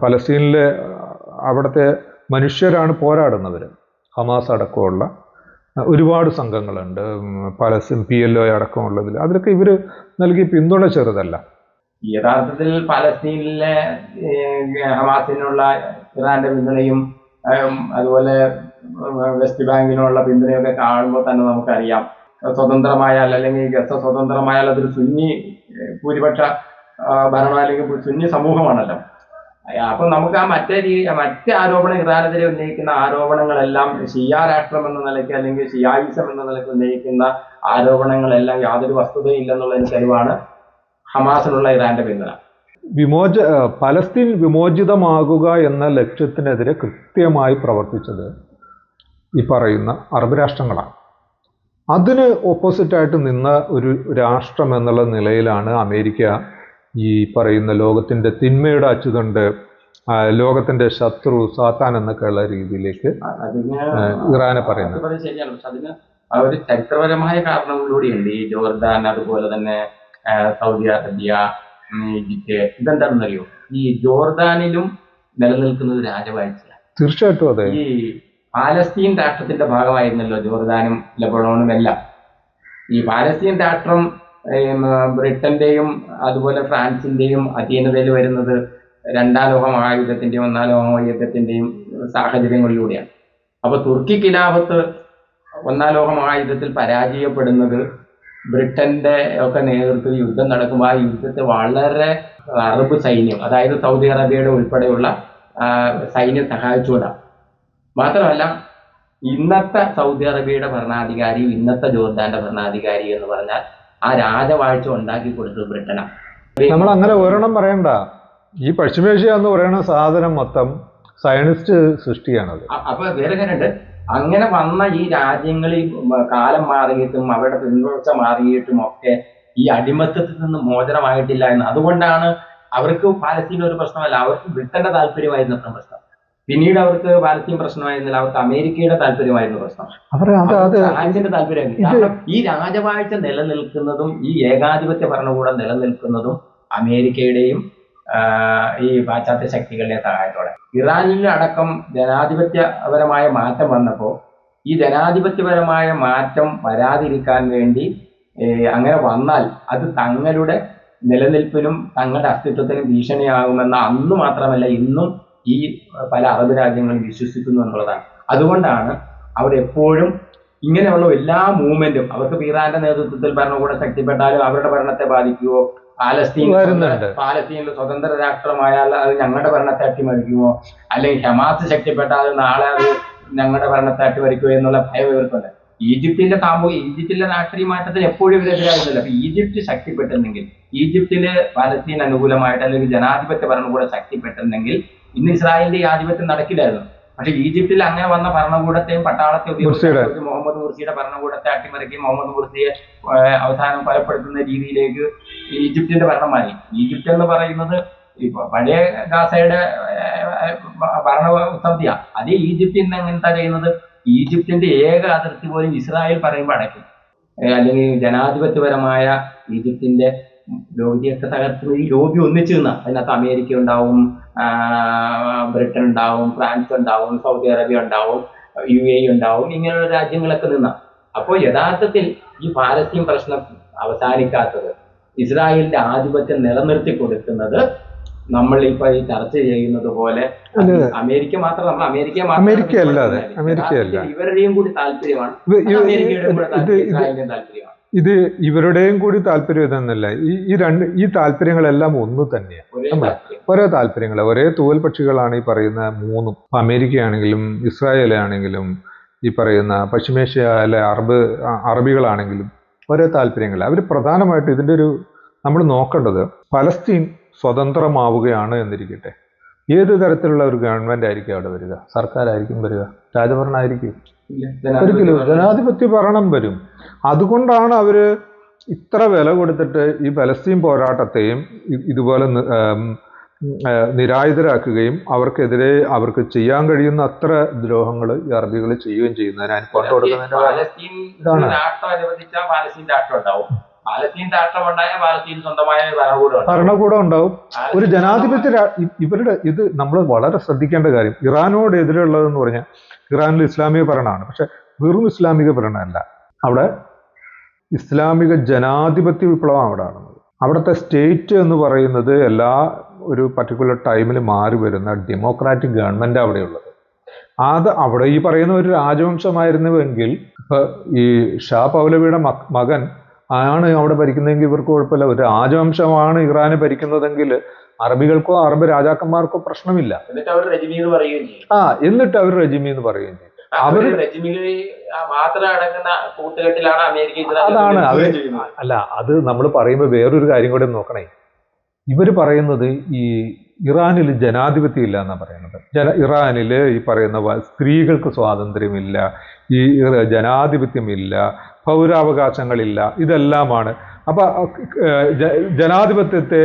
ഫലസ്തീനിലെ അവിടുത്തെ മനുഷ്യരാണ് പോരാടുന്നവർ. ഹമാസ് അടക്കമുള്ള ഒരുപാട് സംഘങ്ങളുണ്ട്, പലസ്തീൻ PLO അടക്കമുള്ളതിൽ. അതിലൊക്കെ ഇവർ നൽകിയ പിന്തുണ ചെറുതല്ല. യഥാർത്ഥത്തിൽ പലസ്തീനിലെ ഹമാസിനുള്ള ഇറാന്റെ പിന്തുണയും അതുപോലെ വെസ്റ്റ് ബാങ്കിനുള്ള പിന്തുണയൊക്കെ കാണുമ്പോൾ തന്നെ നമുക്കറിയാം, സ്വതന്ത്രമായാൽ അല്ലെങ്കിൽ ഗസ സ്വതന്ത്രമായാൽ അതൊരു സുന്നി ഭൂരിപക്ഷ ഭരണം അല്ലെങ്കിൽ സുന്നി സമൂഹമാണല്ലോ. അപ്പൊ നമുക്ക് ആ മറ്റേ ആരോപണം, ഇറാനെതിരെ ഉന്നയിക്കുന്ന ആരോപണങ്ങളെല്ലാം ഷിയ രാഷ്ട്രം എന്ന നിലയ്ക്ക് അല്ലെങ്കിൽ ഷിയായിസം എന്ന നിലയ്ക്ക് ഉന്നയിക്കുന്ന ആരോപണങ്ങളെല്ലാം യാതൊരു വസ്തുതയും ഇല്ലെന്നുള്ളതിന് തെളിവാണ് ഹമാസിനുള്ള ഇറാന്റെ പിന്തുണ. പലസ്തീൻ വിമോചിതമാകുക എന്ന ലക്ഷ്യത്തിനെതിരെ കൃത്യമായി പ്രവർത്തിച്ചത് ഈ പറയുന്ന അറബ് രാഷ്ട്രങ്ങളാണ്. അതിന് ഓപ്പോസിറ്റായിട്ട് നിന്ന ഒരു രാഷ്ട്രം എന്നുള്ള നിലയിലാണ് അമേരിക്ക ഈ പറയുന്ന ലോകത്തിൻ്റെ തിന്മയുടെ അച്ചുതണ്ട്, ലോകത്തിൻ്റെ ശത്രു, സാത്താൻ എന്നൊക്കെയുള്ള രീതിയിലേക്ക് ഇറാനെ പറയുന്നത്. ശരിയാണ്. പക്ഷെ അതിന് ഒരു ചരിത്രപരമായ കാരണങ്ങളിലൂടെയുണ്ട്. ഈ ജോർദാൻ, അതുപോലെ തന്നെ സൗദി അറേബ്യ, ഈജിപ്റ്റ്, ഇതെന്താണെന്നറിയോ? ഈ ജോർദാനിലും നിലനിൽക്കുന്നത് രാജവാഴ്ചയാണ്. തീർച്ചയായിട്ടും അതെ. ഈ പാലസ്തീൻ രാഷ്ട്രത്തിന്റെ ഭാഗമായിരുന്നല്ലോ ജോർദാനും ലബണോണും എല്ലാം. ഈ പാലസ്തീൻ രാഷ്ട്രം ബ്രിട്ടന്റെയും അതുപോലെ ഫ്രാൻസിന്റെയും അധീനതയിൽ വരുന്നത് രണ്ടാം ലോക മഹായുദ്ധത്തിന്റെയും ഒന്നാം ലോക മഹായുദ്ധത്തിന്റെയും സാഹചര്യങ്ങളിലൂടെയാണ്. അപ്പൊ തുർക്കി ഖിലാഫത്ത് ഒന്നാം ലോക മഹായുദ്ധത്തിൽ പരാജയപ്പെടുന്നത് ബ്രിട്ടന്റെ ഒക്കെ നേതൃത്വത്തിൽ യുദ്ധം നടക്കുമ്പോൾ ആ യുദ്ധത്തെ വളരെ അറബ് സൈന്യം, അതായത് സൗദി അറേബ്യയുടെ ഉൾപ്പെടെയുള്ള സൈന്യം സഹായിച്ചുകൊണ്ടാണ്. മാത്രമല്ല ഇന്നത്തെ സൗദി അറേബ്യയുടെ ഭരണാധികാരിയും ഇന്നത്തെ ജോർദാന്റെ ഭരണാധികാരി എന്ന് പറഞ്ഞാൽ ആ രാജവാഴ്ച ഉണ്ടാക്കി കൊടുത്തത് ബ്രിട്ടനാണ്. നമ്മൾ അങ്ങനെ ഒരെണ്ണം പറയണ്ട. ഈ പശ്ചിമേഷ്യ എന്ന് പറയുന്ന സാധനം മൊത്തം സയനിസ്റ്റ് സൃഷ്ടിയാണത്. അപ്പൊ വേറെ കാര്യമുണ്ട്, അങ്ങനെ വന്ന ഈ രാജ്യങ്ങളിൽ കാലം മാറിയിട്ടും അവരുടെ പിന്തുടർച്ച മാറിയിട്ടും ഒക്കെ ഈ അടിമത്തത്തിൽ നിന്ന് മോചനമായിട്ടില്ല എന്ന്. അതുകൊണ്ടാണ് അവർക്ക് പാലസ്തീൻ ഒരു പ്രശ്നമല്ല, അവർക്ക് ബ്രിട്ടന്റെ താല്പര്യമായിരുന്നു പ്രശ്നം. പിന്നീട് അവർക്ക് പാലസ്തീൻ പ്രശ്നമായിരുന്നില്ല, അവർക്ക് അമേരിക്കയുടെ താല്പര്യമായിരുന്നു പ്രശ്നം, ഫ്രാൻസിന്റെ താല്പര്യമായിരുന്നു. കാരണം ഈ രാജവാഴ്ച നിലനിൽക്കുന്നതും ഈ ഏകാധിപത്യ ഭരണകൂടം നിലനിൽക്കുന്നതും അമേരിക്കയുടെയും ഈ പാശ്ചാത്യ ശക്തികളുടെ സഹായത്തോടെ. ഇറാനിൽ അടക്കം ജനാധിപത്യപരമായ മാറ്റം വന്നപ്പോൾ ഈ ജനാധിപത്യപരമായ മാറ്റം വരാതിരിക്കാൻ വേണ്ടി അങ്ങനെ വന്നാൽ അത് തങ്ങളുടെ നിലനിൽപ്പിനും തങ്ങളുടെ അസ്തിത്വത്തിനും ഭീഷണിയാകുമെന്ന അന്ന് മാത്രമല്ല ഇന്നും ഈ പല അറബ് രാജ്യങ്ങളും വിശ്വസിക്കുന്നു എന്നുള്ളതാണ്. അതുകൊണ്ടാണ് അവരെപ്പോഴും ഇങ്ങനെയുള്ള എല്ലാ മൂവ്മെന്റും, അവർക്ക് ഇറാന്റെ നേതൃത്വത്തിൽ ഭരണകൂടം ശക്തിപ്പെട്ടാലും അവരുടെ ഭരണത്തെ ബാധിക്കുമോ, പാലസ്തീനിൽ സ്വതന്ത്ര രാഷ്ട്രമായാൽ അത് ഞങ്ങളുടെ ഭരണത്തെ അട്ടിമറിക്കുമോ, അല്ലെങ്കിൽ ഹമാസ് ശക്തിപ്പെട്ടാൽ നാളെ അത് ഞങ്ങളുടെ ഭരണത്തെ അട്ടിമറിക്കുമോ എന്നുള്ള ഭയം ഇവർക്കുണ്ട്. ഈജിപ്തിലെ രാഷ്ട്രീയ മാറ്റത്തിന് എപ്പോഴും ഇവരെതിരായിരുന്നില്ല. അപ്പൊ ഈജിപ്ത് ശക്തിപ്പെട്ടിരുന്നെങ്കിൽ, ഈജിപ്തില് പാലസ്തീൻ അനുകൂലമായിട്ട് അല്ലെങ്കിൽ ജനാധിപത്യ ഭരണകൂടം ശക്തിപ്പെട്ടിരുന്നെങ്കിൽ ഇന്ന് ഇസ്രായേലിന്റെ ഈ ആധിപത്യം നടക്കില്ലായിരുന്നു. പക്ഷെ ഈജിപ്തിൽ അങ്ങനെ വന്ന ഭരണകൂടത്തെയും പട്ടാളത്തെ ഉപയോഗിച്ച് മുഹമ്മദ് മുർസിയുടെ ഭരണകൂടത്തെ അട്ടിമറിക്കുകയും മുഹമ്മദ് മുർസിയെ അവസാനം കൊലപ്പെടുത്തുന്ന രീതിയിലേക്ക് ഈജിപ്തിന്റെ ഭരണം മാറി. ഈജിപ്ത് എന്ന് പറയുന്നത് ഇപ്പൊ പഴയ ഗാസയുടെ ഭരണ സമിതിയാണ്. അതേ ഈജിപ്തിൽ നിന്ന് എങ്ങനത്താ ചെയ്യുന്നത്? ഈജിപ്തിന്റെ ഏക അതിർത്തി പോലും ഇസ്രായേൽ പറയുമ്പോൾ അടയ്ക്കും. അല്ലെങ്കിൽ ജനാധിപത്യപരമായ ഈജിപ്തിന്റെ ലോബിയൊക്കെ തകർക്കുന്ന ഈ ലോബി ഒന്നിച്ചു നിന്ന അതിനകത്ത് അമേരിക്ക ഉണ്ടാവും, ബ്രിട്ടൻ ഉണ്ടാവും, ഫ്രാൻസ് ഉണ്ടാവും, സൗദി അറേബ്യ ഉണ്ടാവും, UAE ഉണ്ടാവും, ഇങ്ങനെയുള്ള രാജ്യങ്ങളൊക്കെ നിന്ന. അപ്പോൾ യഥാർത്ഥത്തിൽ ഈ പാലസ്തീൻ പ്രശ്നം അവസാനിക്കാത്തത്, ഇസ്രായേലിന്റെ ആധിപത്യം നിലനിർത്തി കൊടുക്കുന്നത് നമ്മൾ ഇപ്പൊ ഈ ചർച്ച ചെയ്യുന്നത് പോലെ അമേരിക്ക മാത്രം, നമ്മൾ അമേരിക്കയല്ല ഇവരുടെയും കൂടി താല്പര്യമാണ്, ഇസ്രായേലിന്റെയും താല്പര്യമാണ്. ഇത് ഇവരുടെയും കൂടി താല്പര്യം ഇതെന്നല്ല, ഈ താല്പര്യങ്ങളെല്ലാം ഒന്ന് തന്നെയാണ്. ഒരേ താല്പര്യങ്ങൾ, ഒരേ തൂവൽ പക്ഷികളാണ് ഈ പറയുന്ന മൂന്നും. അമേരിക്കയാണെങ്കിലും ഇസ്രായേലാണെങ്കിലും ഈ പറയുന്ന പശ്ചിമേഷ്യയിലെ അറബികളാണെങ്കിലും ഒരേ താല്പര്യങ്ങൾ. അവർ പ്രധാനമായിട്ട് ഇതിൻ്റെ നമ്മൾ നോക്കേണ്ടത് പലസ്തീൻ സ്വതന്ത്രമാവുകയാണ് എന്നിരിക്കട്ടെ, ഏത് തരത്തിലുള്ള ഒരു ഗവൺമെന്റ് ആയിരിക്കും അവിടെ വരിക? സർക്കാരായിരിക്കും വരിക? രാജഭരണമായിരിക്കും? ഒരിക്കലും ജനാധിപത്യ ഭരണം വരും. അതുകൊണ്ടാണ് അവർ ഇത്ര വില കൊടുത്തിട്ട് ഈ പലസ്തീൻ പോരാട്ടത്തെയും ഇതുപോലെ നിരായുധരാക്കുകയും അവർക്കെതിരെ അവർക്ക് ചെയ്യാൻ കഴിയുന്ന അത്ര ദ്രോഹങ്ങൾ ഈ അറബികൾ ചെയ്യുകയും ചെയ്യുന്നതിന് അനുഭവം കൊടുക്കുന്നതിന്റെ ഇതാണ്. പാലസ്തീൻ രാഷ്ട്രമുണ്ടായാൽ പാലസ്തീൻ സ്വന്തമായ ഭരണകൂടം ഉണ്ടാവും. ഒരു ജനാധിപത്യ ഇവരുടെ ഇത് നമ്മൾ വളരെ ശ്രദ്ധിക്കേണ്ട കാര്യം. ഇറാനോട് എതിരുള്ളതെന്ന് പറഞ്ഞാൽ ഇറാനിൽ ഇസ്ലാമിക ഭരണമാണ്, പക്ഷെ വെറും ഇസ്ലാമിക ഭരണമല്ല, അവിടെ ഇസ്ലാമിക ജനാധിപത്യ വിപ്ലവം അവിടെ നടന്നത്. അവിടുത്തെ സ്റ്റേറ്റ് എന്ന് പറയുന്നത് എല്ലാ ഒരു പർട്ടിക്കുലർ ടൈമിൽ മാറി വരുന്ന ഡെമോക്രാറ്റിക് ഗവൺമെന്റ് അവിടെയുള്ളത്. അത് അവിടെ ഈ പറയുന്ന ഒരു രാജവംശമായിരുന്നുവെങ്കിൽ ഇപ്പൊ ഈ ഷാ പൗലവിയുടെ മകൻ ആണ് അവിടെ ഭരിക്കുന്നതെങ്കിൽ ഇവർക്ക് കുഴപ്പമില്ല. ഒരു രാജവംശമാണ് ഇറാന് ഭരിക്കുന്നതെങ്കിൽ അറബികൾക്കോ അറബ് രാജാക്കന്മാർക്കോ പ്രശ്നമില്ല. എന്നിട്ട് അവർ റെജിമി എന്ന് പറയുകയും ചെയ്യും. എന്നിട്ട് അവർ റെജിമി എന്ന് പറയുകയും ചെയ്യും. അവര് റെജിമിയിൽ മാത്രം അടങ്ങുന്ന കൂട്ടുകെട്ടിലാണ് അമേരിക്ക. അതാണ് അല്ല, അത് നമ്മൾ പറയുമ്പോൾ വേറൊരു കാര്യം കൂടെ നോക്കണേ. ഇവർ പറയുന്നത് ഈ ഇറാനിൽ ജനാധിപത്യം ഇല്ല എന്നാണ് പറയുന്നത്. ഇറാനിൽ ഈ പറയുന്ന സ്ത്രീകൾക്ക് സ്വാതന്ത്ര്യമില്ല, ഈ ജനാധിപത്യമില്ല, പൗരാവകാശങ്ങളില്ല, ഇതെല്ലാമാണ്. അപ്പൊ ജനാധിപത്യത്തെ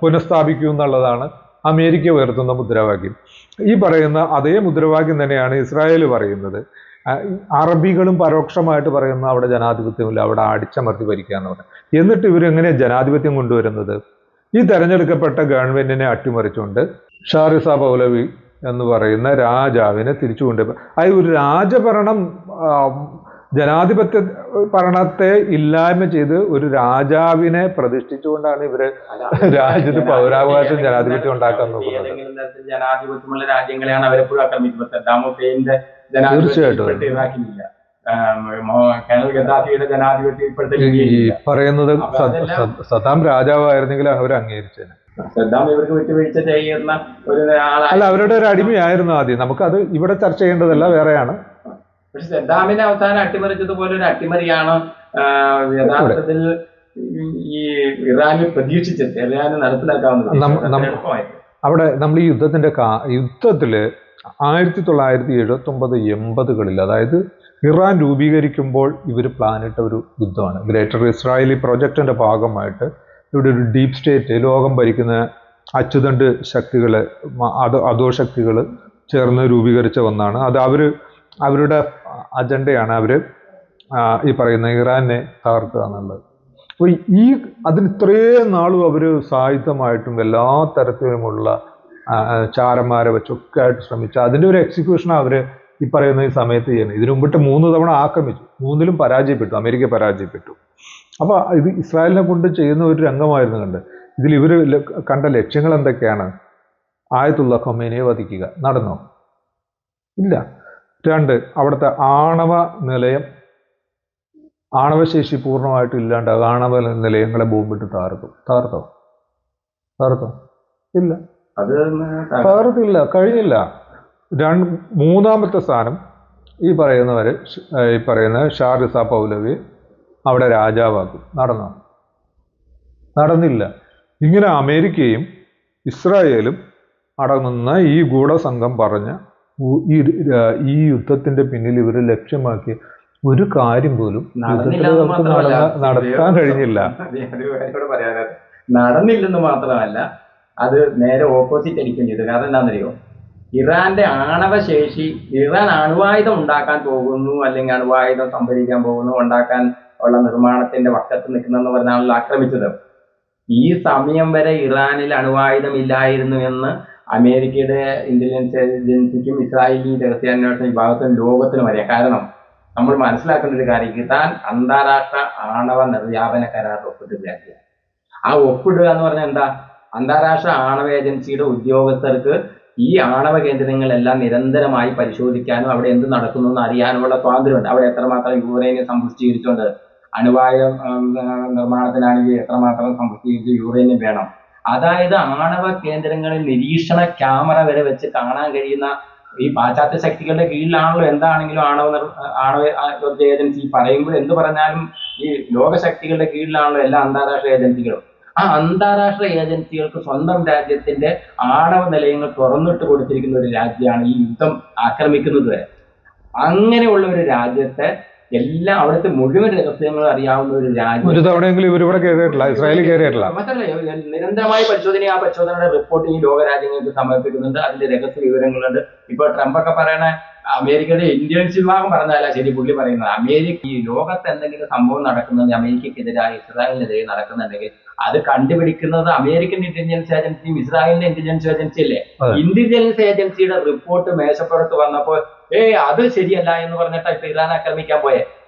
പുനഃസ്ഥാപിക്കൂ എന്നുള്ളതാണ് അമേരിക്ക ഉയർത്തുന്ന മുദ്രാവാക്യം. ഈ പറയുന്ന അതേ മുദ്രാവാക്യം തന്നെയാണ് ഇസ്രായേൽ പറയുന്നത്. അറബികളും പരോക്ഷമായിട്ട് പറയുന്ന അവിടെ ജനാധിപത്യമില്ല, അവിടെ അടിച്ചമർത്തി ഭരിക്കാന്ന് പറഞ്ഞു. എന്നിട്ട് ഇവരെങ്ങനെയാണ് ജനാധിപത്യം കൊണ്ടുവരുന്നത്? ഈ തെരഞ്ഞെടുക്കപ്പെട്ട ഗവൺമെന്റിനെ അട്ടിമറിച്ചുകൊണ്ട് ഷാ റിസ പൗലവി എന്ന് പറയുന്ന രാജാവിനെ തിരിച്ചു കൊണ്ടുപോയി. അത് ഒരു രാജഭരണം, ജനാധിപത്യ ഭരണത്തെ ഇല്ലായ്മ ചെയ്ത് ഒരു രാജാവിനെ പ്രതിഷ്ഠിച്ചുകൊണ്ടാണ് ഇവര് രാജ്യത്ത് പൗരാവകാശം ജനാധിപത്യം ഉണ്ടാക്കാൻ നോക്കുന്നത്. ജനാധിപത്യമുള്ള രാജ്യങ്ങളെയാണ് അവരെപ്പോഴും ആക്രമിക്കുന്നത്. സദ്ദാം ഹുസൈന്റെ ജനാധിപത്യം ഈ പറയുന്നത് സദ്ദാം രാജാവായിരുന്നെങ്കിൽ അവർ അംഗീകരിച്ചേനെ. സദ്ദാം ഇവർക്ക് വിട്ടുവീഴ്ച ചെയ്യുന്ന ഒരു അല്ല, അവരുടെ ഒരു അടിമയായിരുന്നു ആദ്യം. നമുക്കത് ഇവിടെ ചർച്ച ചെയ്യേണ്ടതല്ല, വേറെയാണ്. പക്ഷെ സദ്ദാമിനെ അവസാനം അട്ടിമറിച്ചതുപോലെ ഒരു അട്ടിമറിയാണ് യഥാർത്ഥത്തിൽ ഈ ഇറാനിൽ പ്രതീക്ഷിച്ചത്. ഇറാന് നടപ്പിലാക്കാവുന്നത് അവിടെ നമ്മൾ ഈ യുദ്ധത്തില് 1979-80-കളിൽ, അതായത് ഇറാൻ രൂപീകരിക്കുമ്പോൾ ഇവർ പ്ലാനിട്ട ഒരു യുദ്ധമാണ്. ഗ്രേറ്റർ ഇസ്രായേലി പ്രൊജക്ടിന്റെ ഭാഗമായിട്ട് ഇവിടെ ഒരു ഡീപ് സ്റ്റേറ്റ്, ലോകം ഭരിക്കുന്ന അച്ചുതണ്ട് ശക്തികള്, അധോശക്തികൾ ചേർന്ന് രൂപീകരിച്ച ഒന്നാണ് അത്. അവരുടെ അജണ്ടയാണ് ഈ പറയുന്ന ഇറാനെ തകർക്കുക എന്നുള്ളത്. അപ്പോൾ അതിന് ഇത്രയും നാളും അവർ സായുധമായിട്ടും എല്ലാ തരത്തിലുമുള്ള ചാരന്മാരെ വെച്ചൊക്കെ ആയിട്ട് ശ്രമിച്ചു. അതിൻ്റെ ഒരു എക്സിക്യൂഷനാണ് അവർ ഈ പറയുന്ന ഈ സമയത്ത് ചെയ്യുന്നത്. ഇതിനു മുമ്പിട്ട് 3 തവണ ആക്രമിച്ചു, 3ലും പരാജയപ്പെട്ടു, അമേരിക്ക പരാജയപ്പെട്ടു. അപ്പോൾ ഇത് ഇസ്രായേലിനെ കൊണ്ട് ചെയ്യുന്ന ഒരു രംഗമായിരുന്നു കണ്ട്. ഇതിൽ ഇവർ കണ്ട ലക്ഷ്യങ്ങൾ എന്തൊക്കെയാണ്? ആയത്തുള്ള ഖൊമേനിയെ വധിക്കുക. നടന്നോ? ഇല്ല. 2, അവിടുത്തെ ആണവശേഷി പൂർണ്ണമായിട്ടും ഇല്ലാണ്ടാകും. ആണവ നിലയങ്ങളെ ബോംബിട്ട് തകർത്തോ? ഇല്ല, തകർത്തില്ല, കഴിഞ്ഞില്ല. 3ാമത്തെ സ്ഥാനം ഈ പറയുന്ന ഷാ റിസ പൗലവി അവിടെ രാജാവാക്കും. നടന്നില്ല. ഇങ്ങനെ അമേരിക്കയും ഇസ്രായേലും അടങ്ങുന്ന ഈ ഗൂഢസംഘം പറഞ്ഞ ഈ യുദ്ധത്തിന്റെ പിന്നിൽ ഇവർ ലക്ഷ്യമാക്കി ഒരു കാര്യം പോലും നടത്താൻ കഴിഞ്ഞില്ല. നടന്നില്ലെന്ന് മാത്രമല്ല, അത് നേരെ ഓപ്പോസിറ്റ് അടിക്കുകയും ചെയ്തു. കാരണം എന്താണെന്നറിയോ? ഇറാന്റെ ആണവശേഷി, ഇറാൻ അണുവായുധം ഉണ്ടാക്കാൻ പോകുന്നു, അല്ലെങ്കിൽ അണുവായുധം സംഭരിക്കാൻ പോകുന്നു, ഉണ്ടാക്കാൻ ഉള്ള നിർമ്മാണത്തിന്റെ വക്കത്ത് നിൽക്കുന്നെന്ന് പറഞ്ഞാണല്ലോ ആക്രമിച്ചത്. ഈ സമയം വരെ ഇറാനിൽ അണുവായുധം ഇല്ലായിരുന്നു എന്ന് അമേരിക്കയുടെ ഇന്റലിജൻസ് ഏജൻസിക്കും ഇസ്രായേലി രഹസ്യാന്വേഷണ വിഭാഗത്തിനും ലോകത്തിനും അറിയാം. കാരണം നമ്മൾ മനസ്സിലാക്കേണ്ട ഒരു കാര്യം, ഇറാൻ അന്താരാഷ്ട്ര ആണവ നിർവ്യാപന കരാറിൽ ഒപ്പിട്ടില്ല. ആ ഒപ്പിടുക എന്ന് പറഞ്ഞാൽ എന്താ? അന്താരാഷ്ട്ര ആണവ ഏജൻസിയുടെ ഉദ്യോഗസ്ഥർക്ക് ഈ ആണവ കേന്ദ്രങ്ങളെല്ലാം നിരന്തരമായി പരിശോധിക്കാനും അവിടെ എന്ത് നടക്കുന്നു എന്ന് അറിയാനുമുള്ള സ്വാതന്ത്ര്യമുണ്ട്. അവിടെ എത്രമാത്രം യുറേനിയം സമ്പുഷ്ടീകരിച്ചുകൊണ്ട്, അണുവായുധ നിർമ്മാണത്തിനാണെങ്കിൽ എത്രമാത്രം സമ്പുഷ്ടീകരിച്ച യുറേനിയം വേണം. അതായത് ആണവ കേന്ദ്രങ്ങളിൽ നിരീക്ഷണ ക്യാമറ വരെ വെച്ച് കാണാൻ കഴിയുന്ന ഈ പാശ്ചാത്യ ശക്തികളുടെ കീഴിലാണല്ലോ എന്താണെങ്കിലും ആണവ ഏജൻസി പറയുമ്പോൾ എന്ത് പറഞ്ഞാലും ഈ ലോകശക്തികളുടെ കീഴിലാണല്ലോ എല്ലാ അന്താരാഷ്ട്ര ഏജൻസികളും. ആ അന്താരാഷ്ട്ര ഏജൻസികൾക്ക് സ്വന്തം രാജ്യത്തിന്റെ ആണവ നിലയങ്ങൾ തുറന്നിട്ട് കൊടുത്തിരിക്കുന്ന ഒരു രാജ്യമാണ് ഈ യുദ്ധം ആക്രമിക്കുന്നത് വരെ. അങ്ങനെയുള്ള ഒരു രാജ്യത്തെ എല്ലാം അവിടുത്തെ മുഴുവൻ രഹസ്യങ്ങളും അറിയാവുന്ന ഒരു രാജ്യം ഒരു തവണയെങ്കിലും ഇവരിവിടെ കയറിയിട്ടില്ല, ഇസ്രായേലിൽ കയറിയിട്ടില്ല. മാത്രമല്ല, നിരന്തരമായ പരിശോധന, ആ പരിശോധനയുടെ റിപ്പോർട്ട് ഈ ലോക രാജ്യങ്ങൾക്ക് സമർപ്പിക്കുന്നുണ്ട്. അതിന്റെ രഹസ്യ വിവരങ്ങളുണ്ട്. ഇപ്പൊ ട്രംപ് ഒക്കെ പറയണ അമേരിക്കയുടെ ഇന്റലിജൻസ് വിഭാഗം പറഞ്ഞതല്ല ശരി, പുള്ളി പറയുന്നത് അമേരിക്ക ഈ ലോകത്ത് എന്തെങ്കിലും സംഭവം നടക്കുന്നുണ്ട്, അമേരിക്കക്കെതിരായി ഇസ്രായേലിനെതിരെ നടക്കുന്നുണ്ടെങ്കിൽ അത് കണ്ടുപിടിക്കുന്നത് അമേരിക്കൻ ഇന്റലിജൻസ് ഏജൻസിയും ഇസ്രായേലിന്റെ ഇന്റലിജൻസ് ഏജൻസി അല്ലേ. ഇന്റലിജൻസ് ഏജൻസിയുടെ റിപ്പോർട്ട് മേശപ്പുറത്ത് വന്നപ്പോൾ അത് ശരിയല്ല എന്ന് പറഞ്ഞിട്ട് ഇപ്പൊ ഇറാൻ ആക്രമിക്കാൻ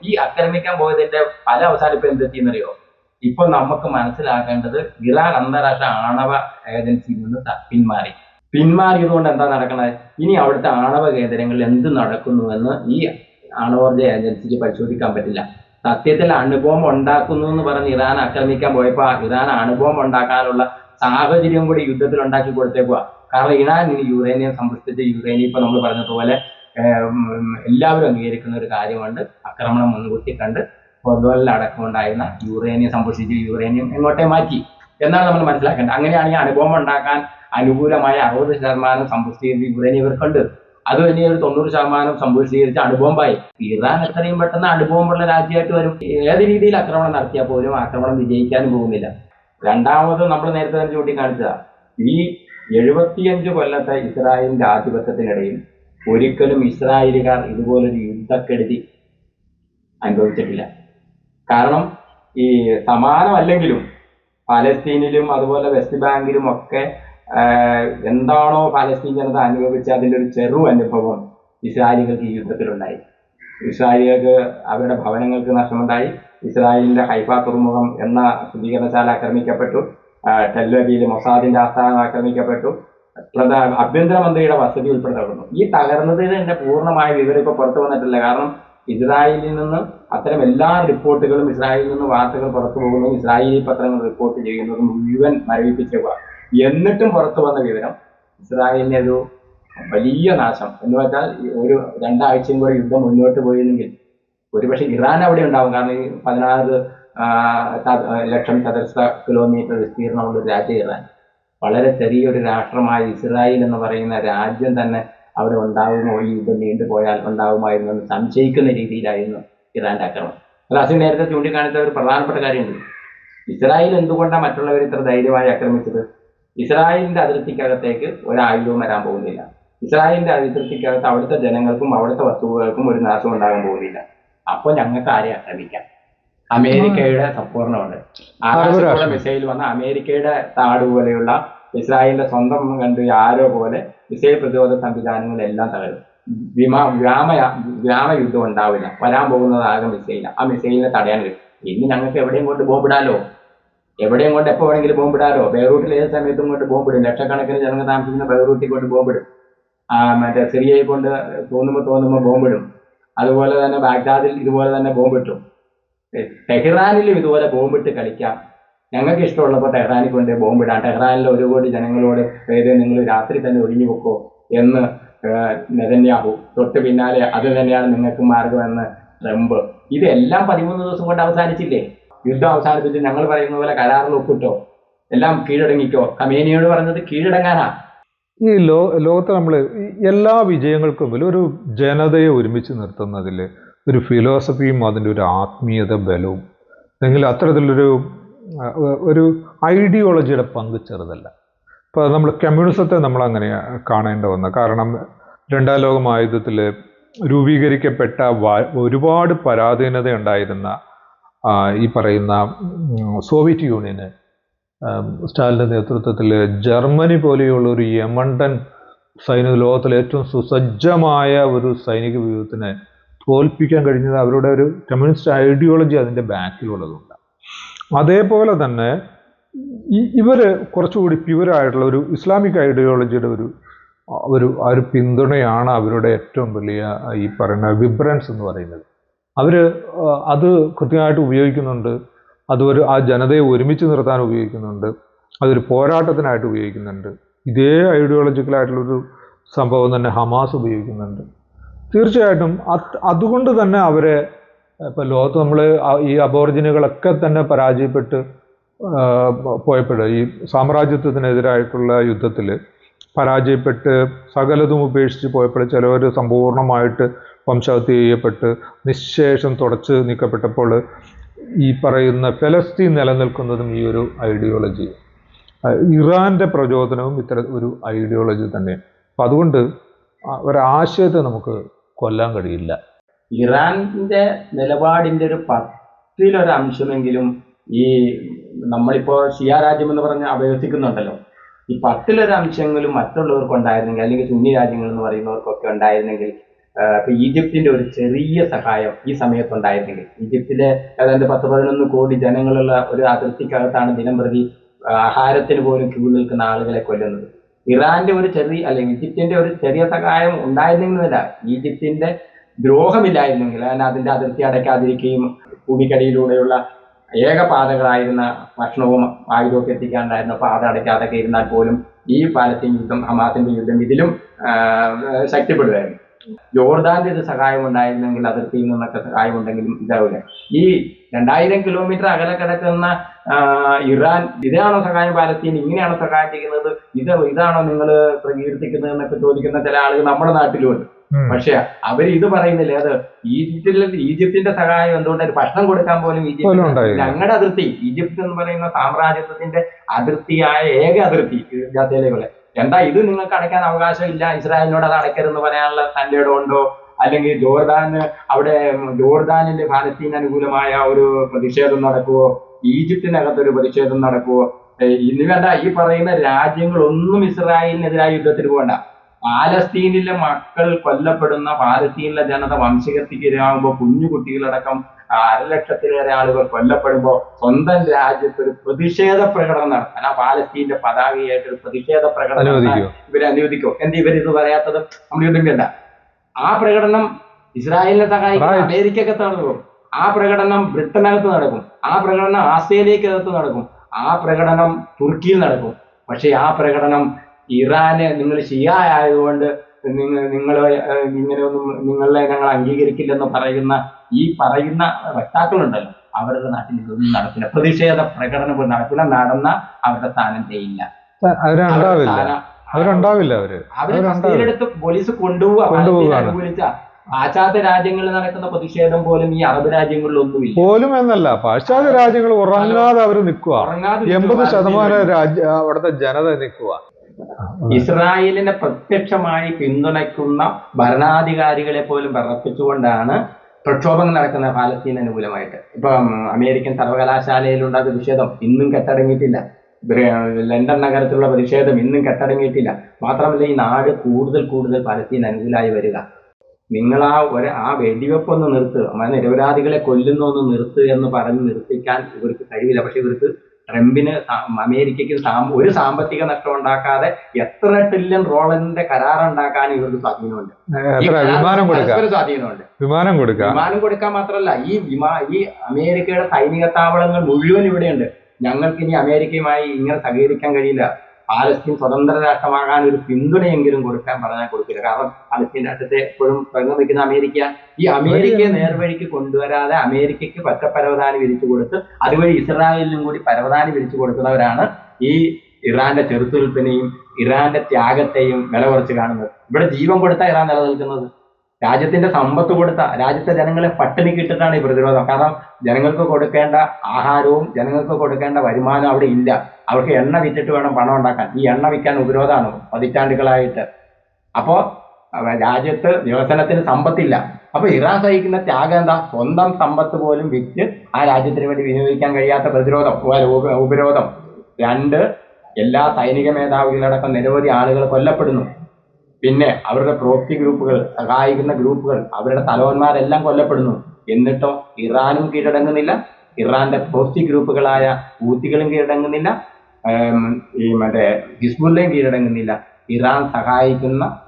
ഈ ആക്രമിക്കാൻ പോയതിന്റെ പല അവസാനം ഇപ്പൊ എന്തെത്തിയെന്നറിയോ? ഇപ്പൊ നമുക്ക് മനസ്സിലാക്കേണ്ടത് ഇറാൻ അന്താരാഷ്ട്ര ആണവ ഏജൻസിയിൽ നിന്ന് പിന്മാറിയതുകൊണ്ട് എന്താ നടക്കണത്? ഇനി അവിടുത്തെ ആണവ കേന്ദ്രങ്ങളിൽ എന്ത് നടക്കുന്നുവെന്ന് ഈ ആണവോർജ ഏജൻസിക്ക് പരിശോധിക്കാൻ പറ്റില്ല. സത്യത്തിൽ അണുബോംബ് ഉണ്ടാക്കുന്നു എന്ന് പറഞ്ഞ് ഇറാൻ ആക്രമിക്കാൻ പോയപ്പോൾ ഇറാൻ അണുബോംബ് ഉണ്ടാക്കാനുള്ള സാഹചര്യം കൂടി യുദ്ധത്തിൽ ഉണ്ടാക്കി കൊടുത്തേക്കുക. കാരണം ഇറാൻ യുറേനിയം സമ്പുഷ്ടിച്ച് യുറേനിയം ഇപ്പൊ നമ്മൾ പറഞ്ഞതുപോലെ എല്ലാവരും അംഗീകരിക്കുന്ന ഒരു കാര്യമുണ്ട്. ആക്രമണം മുൻകൂട്ടി കണ്ട് പൊതുവലിൽ അടക്കമുണ്ടായിരുന്ന യുറേനിയം സമ്പുഷ്ടിച്ച് യുറേനിയം എങ്ങോട്ടേ മാറ്റി എന്നാണ് നമ്മൾ മനസ്സിലാക്കേണ്ടത്. അങ്ങനെയാണെങ്കിൽ അണുബോംബ് ഉണ്ടാക്കാൻ അനുകൂലമായ 60% സമ്പുഷ്ടീകരിച്ച് യുറേനിയം ഇവർക്കുണ്ട്. അത് തന്നെ ഒരു 90% സമ്പുഷ്ടീകരിച്ച് അണുബോംബായി. ഇറാൻ എത്രയും പെട്ടെന്ന് അണുബോംബുള്ള രാജ്യമായിട്ട് വരും. ഏത് രീതിയിൽ ആക്രമണം നടത്തിയാൽ പോലും ആക്രമണം വിജയിക്കാനും പോകുന്നില്ല. രണ്ടാമത് നമ്മൾ നേരത്തെ തന്നെ ചൂണ്ടിക്കാണിച്ചതാ, ഈ 75 കൊല്ലത്തെ ഇസ്രായേലിന്റെ ആധിപത്യത്തിനിടയിൽ ഒരിക്കലും ഇസ്രായേലുകാർ ഇതുപോലൊരു യുദ്ധക്കെടുതി അനുഭവിച്ചിട്ടില്ല. കാരണം ഈ സമാനമല്ലെങ്കിലും പാലസ്തീനിലും അതുപോലെ വെസ്റ്റ് ബാങ്കിലും ഒക്കെ എന്താണോ പാലസ്തീൻ ജനത അനുഭവിച്ച അതിൻ്റെ ഒരു ചെറു അനുഭവം ഇസ്രായേലികൾക്ക് ഈ യുദ്ധത്തിലുണ്ടായി. ഇസ്രായേലികൾക്ക് അവരുടെ ഭവനങ്ങൾക്ക് നഷ്ടമുണ്ടായി. ഇസ്രായേലിന്റെ ഹൈഫ തുറമുഖം എന്ന ശുദ്ധീകരണശാല ആക്രമിക്കപ്പെട്ടു. ടെല്ലബിയിൽ മൊസാദിന്റെ ആസ്ഥാനം ആക്രമിക്കപ്പെട്ടു. ആഭ്യന്തരമന്ത്രിയുടെ വസതി ഉൾപ്പെടെ തകർന്നു. ഈ തകർന്നതിന്റെ പൂർണ്ണമായ വിവരം ഇപ്പൊ പുറത്തു വന്നിട്ടില്ല. കാരണം ഇസ്രായേലിൽ നിന്ന് അത്തരം എല്ലാ റിപ്പോർട്ടുകളും, ഇസ്രായേലിൽ നിന്ന് വാർത്തകൾ പുറത്തു പോകുന്നതും ഇസ്രായേലി പത്രങ്ങൾ റിപ്പോർട്ട് ചെയ്യുന്നതും മുഴുവൻ മരവിപ്പിക്കുക. എന്നിട്ടും പുറത്തു വന്ന വിവരം ഇസ്രായേലിന്റെ ഒരു വലിയ നാശം എന്ന് വെച്ചാൽ ഒരു 2 ആഴ്ചയും കൂടെ യുദ്ധം മുന്നോട്ട് പോയിരുന്നെങ്കിൽ ഒരുപക്ഷെ ഇറാൻ അവിടെ ഉണ്ടാവും. കാരണം ഈ 16 ലക്ഷം ചതുരശ്ര കിലോമീറ്റർ വിസ്തീർണമുള്ള ഒരു രാജ്യം ഇറാൻ. വളരെ ചെറിയൊരു രാഷ്ട്രമായ ഇസ്രായേൽ എന്ന് പറയുന്ന രാജ്യം തന്നെ അവിടെ ഉണ്ടാകുമോ, ഈ യുദ്ധം നീണ്ടുപോയാൽ ഉണ്ടാകുമായിരുന്നു എന്ന് സംശയിക്കുന്ന രീതിയിലായിരുന്നു ഇറാന്റെ ആക്രമണം. അത് അസിൻ നേരത്തെ ചൂണ്ടിക്കാണിച്ച ഒരു പ്രധാനപ്പെട്ട കാര്യമുണ്ട്. ഇസ്രായേൽ എന്തുകൊണ്ടാണ് മറ്റുള്ളവർ ഇത്ര ധൈര്യമായി ആക്രമിച്ചത്? ഇസ്രായേലിന്റെ അതിർത്തിക്കകത്തേക്ക് ഒരായുധവും വരാൻ പോകുന്നില്ല. ഇസ്രായേലിന്റെ അതിർത്തിക്കകത്ത് അവിടുത്തെ ജനങ്ങൾക്കും അവിടുത്തെ വസ്തുക്കൾക്കും ഒരു നാശം ഉണ്ടാകാൻ പോകുന്നില്ല. അപ്പൊ ഞങ്ങൾക്ക് ആരെ ആക്രമിക്കാം? അമേരിക്കയുടെ സപ്പൂർണ്ണമുണ്ട്. ആകാശത്തോടെ മിസൈൽ വന്ന അമേരിക്കയുടെ താട് പോലെയുള്ള ഇസ്രായേലിന്റെ സ്വന്തം കണ്ട് ആരോ പോലെ മിസൈൽ പ്രതിരോധ സംവിധാനങ്ങളെല്ലാം തകരും. വ്യാമയുദ്ധം ഉണ്ടാവില്ല. വരാൻ പോകുന്നത് ആകെ മിസൈല. ആ മിസൈലിനെ തടയാൻ കഴിയും. ഇനി ഞങ്ങൾക്ക് എവിടെയും കൊണ്ട് ബോംബിടാലോ, എവിടെയും കൊണ്ട് എപ്പോൾ വേണമെങ്കിലും ബോംബിടാലോ. ബെയ്റൂട്ടിൽ ഏത് സമയത്തും കൊണ്ട് ബോംബിടും. ലക്ഷക്കണക്കിന് ജനങ്ങൾ താമസിക്കുന്ന ബെയ്റൂട്ടിൽ കൊണ്ട് ബോംബിടും. മറ്റേ സിറിയയെ കൊണ്ട് തോന്നുമ്പോൾ ബോംബിടും. അതുപോലെ തന്നെ ബാഗ്ദാദിൽ ഇതുപോലെ തന്നെ ബോംബിട്ടു. ടെഹ്റാനിലും ഇതുപോലെ ബോംബിട്ട് കളിക്കാം. ഞങ്ങൾക്ക് ഇഷ്ടമുള്ളപ്പോൾ ടെഹ്റാനിൽ കൊണ്ട് ബോംബിടാം. ടെഹ്റാനിലെ 1 കോടി ജനങ്ങളോട് നിങ്ങൾ രാത്രി തന്നെ ഒഴിഞ്ഞു പൊക്കോ എന്ന് നെതന്യാഹു. തൊട്ട് പിന്നാലെ അത് തന്നെയാണ് നിങ്ങൾക്ക് മാർഗമെന്ന് ട്രംപ്. ഇതെല്ലാം 13 ദിവസം കൊണ്ട് അവസാനിച്ചില്ലേ? യുദ്ധം അവസാനിപ്പിച്ച് ഞങ്ങൾ പറയുന്ന പോലെ കരാറിൽ ഒപ്പിട്ടോ, എല്ലാം കീഴടങ്ങിക്കോ. ഖമേനിയോട് പറഞ്ഞത് കീഴടങ്ങാനാ. ഈ ലോകത്ത് നമ്മൾ എല്ലാ വിജയങ്ങൾക്കും മുമ്പിൽ ഒരു ജനതയെ ഒരുമിച്ച് നിർത്തുന്നതിൽ ഒരു ഫിലോസഫിയും അതിൻ്റെ ഒരു ആത്മീയത ബലവും അല്ലെങ്കിൽ അത്തരത്തിലൊരു ഐഡിയോളജിയുടെ പങ്ക് ചെറുതല്ല. ഇപ്പോൾ നമ്മൾ കമ്മ്യൂണിസത്തെ നമ്മളങ്ങനെ കാണേണ്ട വന്നു. കാരണം 2ാം ലോക മഹായുദ്ധത്തിൽ രൂപീകരിക്കപ്പെട്ട ഒരുപാട് പരാധീനത ഉണ്ടായിരുന്ന ഈ പറയുന്ന സോവിയറ്റ് യൂണിയന് സ്റ്റാലിൻ്റെ നേതൃത്വത്തിൽ ജർമ്മനി പോലെയുള്ള ഒരു യമണ്ടൻ ലോകത്തിലെ ഏറ്റവും സുസജ്ജമായ ഒരു സൈനിക വ്യൂഹത്തിനെ തോൽപ്പിക്കാൻ കഴിഞ്ഞത് അവരുടെ ഒരു കമ്മ്യൂണിസ്റ്റ് ഐഡിയോളജി അതിൻ്റെ ബാക്കിലുള്ളതുണ്ട്. അതേപോലെ തന്നെ ഇവർ കുറച്ചുകൂടി പ്യുവറായിട്ടുള്ള ഒരു ഇസ്ലാമിക് ഐഡിയോളജിയുടെ ഒരു പിന്തുണയാണ് അവരുടെ ഏറ്റവും വലിയ ഈ പറയുന്ന വിബ്രൻസ് എന്ന് പറയുന്നത്. അവർ അത് കൃത്യമായിട്ട് ഉപയോഗിക്കുന്നുണ്ട്. ആ ജനതയെ ഒരുമിച്ച് നിർത്താൻ ഉപയോഗിക്കുന്നുണ്ട്. അതൊരു പോരാട്ടത്തിനായിട്ട് ഉപയോഗിക്കുന്നുണ്ട്. ഇതേ ഐഡിയോളജിക്കലായിട്ടുള്ളൊരു സംഭവം തന്നെ ഹമാസ് ഉപയോഗിക്കുന്നുണ്ട്. തീർച്ചയായിട്ടും അതുകൊണ്ട് തന്നെ അവരെ ഇപ്പോൾ ലോകത്ത് നമ്മൾ ഈ അബോർജിനുകളൊക്കെ തന്നെ പരാജയപ്പെട്ട് പോയപ്പോൾ ഈ സാമ്രാജ്യത്വത്തിനെതിരായിട്ടുള്ള യുദ്ധത്തിൽ പരാജയപ്പെട്ട് സകലതും ഉപേക്ഷിച്ച് പോയപ്പോൾ ചിലവർ സമ്പൂർണ്ണമായിട്ട് വംശഹത്യ ചെയ്യപ്പെട്ട് നിശേഷം തുടച്ച് നീക്കപ്പെട്ടപ്പോൾ ഈ പറയുന്ന ഫലസ്തീൻ നിലനിൽക്കുന്നതും ഈ ഒരു ഐഡിയോളജി, ഇറാൻ്റെ പ്രചോദനവും ഇത്തരം ഒരു ഐഡിയോളജി തന്നെ. അപ്പം അതുകൊണ്ട് ഒരാശയത്തെ നമുക്ക് കൊല്ലാൻ കഴിയില്ല. ഇറാന്റെ നിലപാടിന്റെ ഒരു 10ൽ 1 അംശമെങ്കിലും ഈ നമ്മളിപ്പോൾ ഷിയ രാജ്യം എന്ന് പറഞ്ഞ് അപഹസിക്കുന്നുണ്ടല്ലോ, ഈ 10ൽ 1 അംശങ്ങളും മറ്റുള്ളവർക്ക് ഉണ്ടായിരുന്നെങ്കിൽ, അല്ലെങ്കിൽ സുന്നി രാജ്യങ്ങൾ എന്ന് പറയുന്നവർക്കൊക്കെ ഉണ്ടായിരുന്നെങ്കിൽ, ഇപ്പൊ ഈജിപ്തിന്റെ ഒരു ചെറിയ സഹായം ഈ സമയത്തുണ്ടായിരുന്നെങ്കിൽ, ഈജിപ്തിലെ ഏതാണ്ട് 10-11 കോടി ജനങ്ങളുള്ള ഒരു അതിർത്തിക്കകത്താണ് ദിനം പ്രതി ആഹാരത്തിന് പോലും ക്യൂ നിൽക്കുന്ന ആളുകളെ കൊല്ലുന്നത്. ഇറാന്റെ ഒരു അല്ലെങ്കിൽ ഈജിപ്തിന്റെ ഒരു ചെറിയ സഹായം ഉണ്ടായിരുന്നില്ല, ഈജിപ്തിന്റെ ദ്രോഹമില്ലായിരുന്നെങ്കിൽ, അതിന്റെ അതിർത്തി അടയ്ക്കാതിരിക്കുകയും ഭൂമിക്കടിയിലൂടെയുള്ള ഏകപാതകളായിരുന്ന ഭക്ഷണവും ആയുധമൊക്കെ എത്തിക്കാണ്ടായിരുന്ന പാത അടയ്ക്കാതൊക്കെ ഇരുന്നാൽ പോലും ഈ പാലസ്തീൻ യുദ്ധം, ഹമാസിന്റെ യുദ്ധം ഇതിലും ശക്തിപ്പെടുമായിരുന്നു. ജോർദാന്റെ ഇത് സഹായം ഉണ്ടായിരുന്നെങ്കിൽ, അതിർത്തിയിൽ നിന്നൊക്കെ സഹായം ഉണ്ടെങ്കിലും ഇതാവില്ല. ഈ 2000 കിലോമീറ്റർ അകലെ കിടക്കുന്ന ഇറാൻ ഇതാണോ സഹായം പാലസ്തീൻ, ഇങ്ങനെയാണോ സഹായം ചെയ്യുന്നത്, ഇതാണോ നിങ്ങൾ പ്രകീർത്തിക്കുന്നത് എന്നൊക്കെ ചോദിക്കുന്ന ചില ആളുകൾ നമ്മുടെ നാട്ടിലുണ്ട്. പക്ഷെ അവർ ഇത് പറയുന്നില്ല. അത് ഈജിപ്തിന്റെ സഹായം എന്തുകൊണ്ട് ഭക്ഷണം കൊടുക്കാൻ പോലും ഈജിപ്തിൽ ഞങ്ങളുടെ അതിർത്തി, ഈജിപ്ത് എന്ന് പറയുന്ന സാമ്രാജ്യത്വത്തിന്റെ അതിർത്തിയായ ഏക അതിർത്തി ഗസയിലെ എന്താ ഇത് നിങ്ങൾക്ക് അടയ്ക്കാൻ അവകാശമില്ല, ഇസ്രായേലിനോട് അത് അടയ്ക്കരുതെന്ന് പറയാനുള്ള തന്റെ ഇടമുണ്ടോ? അല്ലെങ്കിൽ ജോർദാനിന്റെ പാലസ്തീൻ അനുകൂലമായ ഒരു പ്രതിഷേധം നടക്കുവോ? ഈജിപ്തിനകത്തൊരു പ്രതിഷേധം നടക്കുവോ? ഇനി വേണ്ട, ഈ പറയുന്ന രാജ്യങ്ങളൊന്നും ഇസ്രായേലിനെതിരായ യുദ്ധത്തിന് പോകണ്ട. പാലസ്തീനിലെ മക്കൾ കൊല്ലപ്പെടുന്ന, പാലസ്തീനിലെ ജനത വംശഹത്യക്ക് ഇരയാകുമ്പോൾ കുഞ്ഞു കുട്ടികളടക്കം 1,00,000-ലേറെ ആളുകൾ കൊല്ലപ്പെടുമ്പോൾ സ്വന്തം രാജ്യത്ത് ഒരു പ്രതിഷേധ പ്രകടനം നടത്താൻ, ആ പാലസ്തീന്റെ പതാകയായിട്ട് ഒരു പ്രതിഷേധ പ്രകടനം ഇവരെ അനുവദിക്കോ? എന്ത് ഇവരിത് പറയാത്തത്? നമ്മൾ യുദ്ധം വേണ്ട. ആ പ്രകടനം ഇസ്രായേലിനെ സഹായിക്കുന്ന അമേരിക്കക്കകത്ത് നടക്കും, ആ പ്രകടനം ബ്രിട്ടനകത്ത് നടക്കും, ആ പ്രകടനം ആസ്ട്രേലിയക്കകത്ത് നടക്കും, ആ പ്രകടനം തുർക്കിയിൽ നടക്കും. പക്ഷെ ആ പ്രകടനം ഇറാന് നിങ്ങൾ ഷിയ ആയതുകൊണ്ട് ഇങ്ങനെയൊന്നും നിങ്ങളെ ഞങ്ങൾ അംഗീകരിക്കില്ലെന്ന് പറയുന്ന വക്താക്കളുണ്ടല്ലോ, അവരുടെ നാട്ടിൽ ഇതൊന്നും നടക്കില്ല. പ്രതിഷേധ പ്രകടനം നടക്കില്ല. നടന്ന അവരുടെ സ്ഥാനം ചെയ്യില്ല. അവര് കസ്റ്റഡിയിലെടുത്ത് പോലീസ് കൊണ്ടുപോവുക. പാശ്ചാത്യ രാജ്യങ്ങളിൽ നടക്കുന്ന പ്രതിഷേധം പോലും ഈ അറബ് രാജ്യങ്ങളിലൊന്നുമില്ല. പോലും എന്നല്ല, പാശ്ചാത്യ രാജ്യങ്ങൾ ഉറങ്ങാതെ അവർ നിൽക്കുക. 80% അവിടുത്തെ ജനത നിൽക്കുക. ഇസ്രായേലിനെ പ്രത്യക്ഷമായി പിന്തുണയ്ക്കുന്ന ഭരണാധികാരികളെ പോലും വിറപ്പിച്ചുകൊണ്ടാണ് പ്രക്ഷോഭങ്ങൾ നടക്കുന്ന പാലസ്തീൻ അനുകൂലമായിട്ട്. ഇപ്പം അമേരിക്കൻ സർവകലാശാലയിലുള്ള പ്രതിഷേധം ഇന്നും കെട്ടടങ്ങിയിട്ടില്ല. ലണ്ടൻ നഗരത്തിലുള്ള പ്രതിഷേധം ഇന്നും കെട്ടടങ്ങിയിട്ടില്ല. മാത്രമല്ല, ഈ നാട് കൂടുതൽ പാലസ്തീൻ അനുകൂലമായി വരിക. നിങ്ങൾ ആ വെടിവെപ്പൊന്ന് നിർത്തുക, നിരപരാധികളെ കൊല്ലുന്നൊന്ന് നിർത്തുക എന്ന് പറഞ്ഞ് നിർത്തിക്കാൻ ഇവർക്ക് കഴിയില്ല. പക്ഷെ ഇവർക്ക് ട്രംപിന്, അമേരിക്കയ്ക്ക് ഒരു സാമ്പത്തിക നഷ്ടം ഉണ്ടാക്കാതെ എത്ര ട്രില്യൺ ഡോളറിന്റെ കരാറുണ്ടാക്കാൻ ഇവർക്ക് സ്വാധീനമുണ്ട്. വിമാനം കൊടുക്കാൻ മാത്രമല്ല, ഈ അമേരിക്കയുടെ സൈനിക താവളങ്ങൾ മുഴുവൻ ഇവിടെയുണ്ട്. ഞങ്ങൾക്ക് ഇനി അമേരിക്കയുമായി ഇങ്ങനെ സഹകരിക്കാൻ കഴിയില്ല. പാലസ്തീൻ സ്വതന്ത്ര രാഷ്ട്രമാകാൻ ഒരു പിന്തുണയെങ്കിലും കൊടുക്കാൻ പറഞ്ഞാൽ കൊടുക്കില്ല. കാരണം പാലസ്തീൻ രാഷ്ട്രത്തെ എപ്പോഴും പ്രകടിപ്പിക്കുന്ന അമേരിക്ക. ഈ അമേരിക്കയെ നേർവഴിക്ക് കൊണ്ടുവരാതെ അമേരിക്കയ്ക്ക് പച്ച പരവതാനി വിരിച്ചു കൊടുത്ത് അതുവഴി ഇസ്രായേലിനും കൂടി പരവതാനി വിരിച്ചു കൊടുക്കുന്നവരാണ് ഈ ഇറാന്റെ ചെറുത്തുനിൽപ്പിനെയും ഇറാന്റെ ത്യാഗത്തെയും വില കുറച്ച് കാണുന്നത്. ഇവിടെ ജീവൻ കൊടുത്ത ഇറാൻ നിലനിൽക്കുന്നത്, രാജ്യത്തിന്റെ സമ്പത്ത് കൊടുത്ത, രാജ്യത്തെ ജനങ്ങളെ പട്ടിണിക്ക് ഇട്ടിട്ടാണ് ഈ പ്രതിരോധം. കാരണം ജനങ്ങൾക്ക് കൊടുക്കേണ്ട ആഹാരവും ജനങ്ങൾക്ക് കൊടുക്കേണ്ട വരുമാനം അവിടെ ഇല്ല. അവർക്ക് എണ്ണ വിറ്റിട്ട് വേണം പണം ഉണ്ടാക്കാൻ. ഈ എണ്ണ വിൽക്കാൻ ഉപരോധമാണ് പതിറ്റാണ്ടുകളായിട്ട്. അപ്പോ രാജ്യത്ത് വികസനത്തിന് സമ്പത്തില്ല. അപ്പൊ ഇറാൻ സഹിക്കുന്ന ത്യാഗം എന്താ? സ്വന്തം സമ്പത്ത് പോലും വിറ്റ് ആ രാജ്യത്തിന് വേണ്ടി വിനിയോഗിക്കാൻ കഴിയാത്ത ഉപരോധം. 2, എല്ലാ സൈനിക മേധാവികളടക്കം നിരവധി ആളുകൾ കൊല്ലപ്പെടുന്നു. പിന്നെ അവരുടെ പ്രോക്സി ഗ്രൂപ്പുകൾ, സഹായിക്കുന്ന ഗ്രൂപ്പുകൾ, അവരുടെ തലവന്മാരെല്ലാം കൊല്ലപ്പെടുന്നു. എന്നിട്ടോ ഇറാനും കീഴടങ്ങുന്നില്ല, ഇറാന്റെ പ്രോക്സി ഗ്രൂപ്പുകളായ ഹൂത്തികളും കീഴടങ്ങുന്നില്ല, ഈ ഹിസ്ബുല്ലയും കീഴടങ്ങുന്നില്ല. ഇറാൻ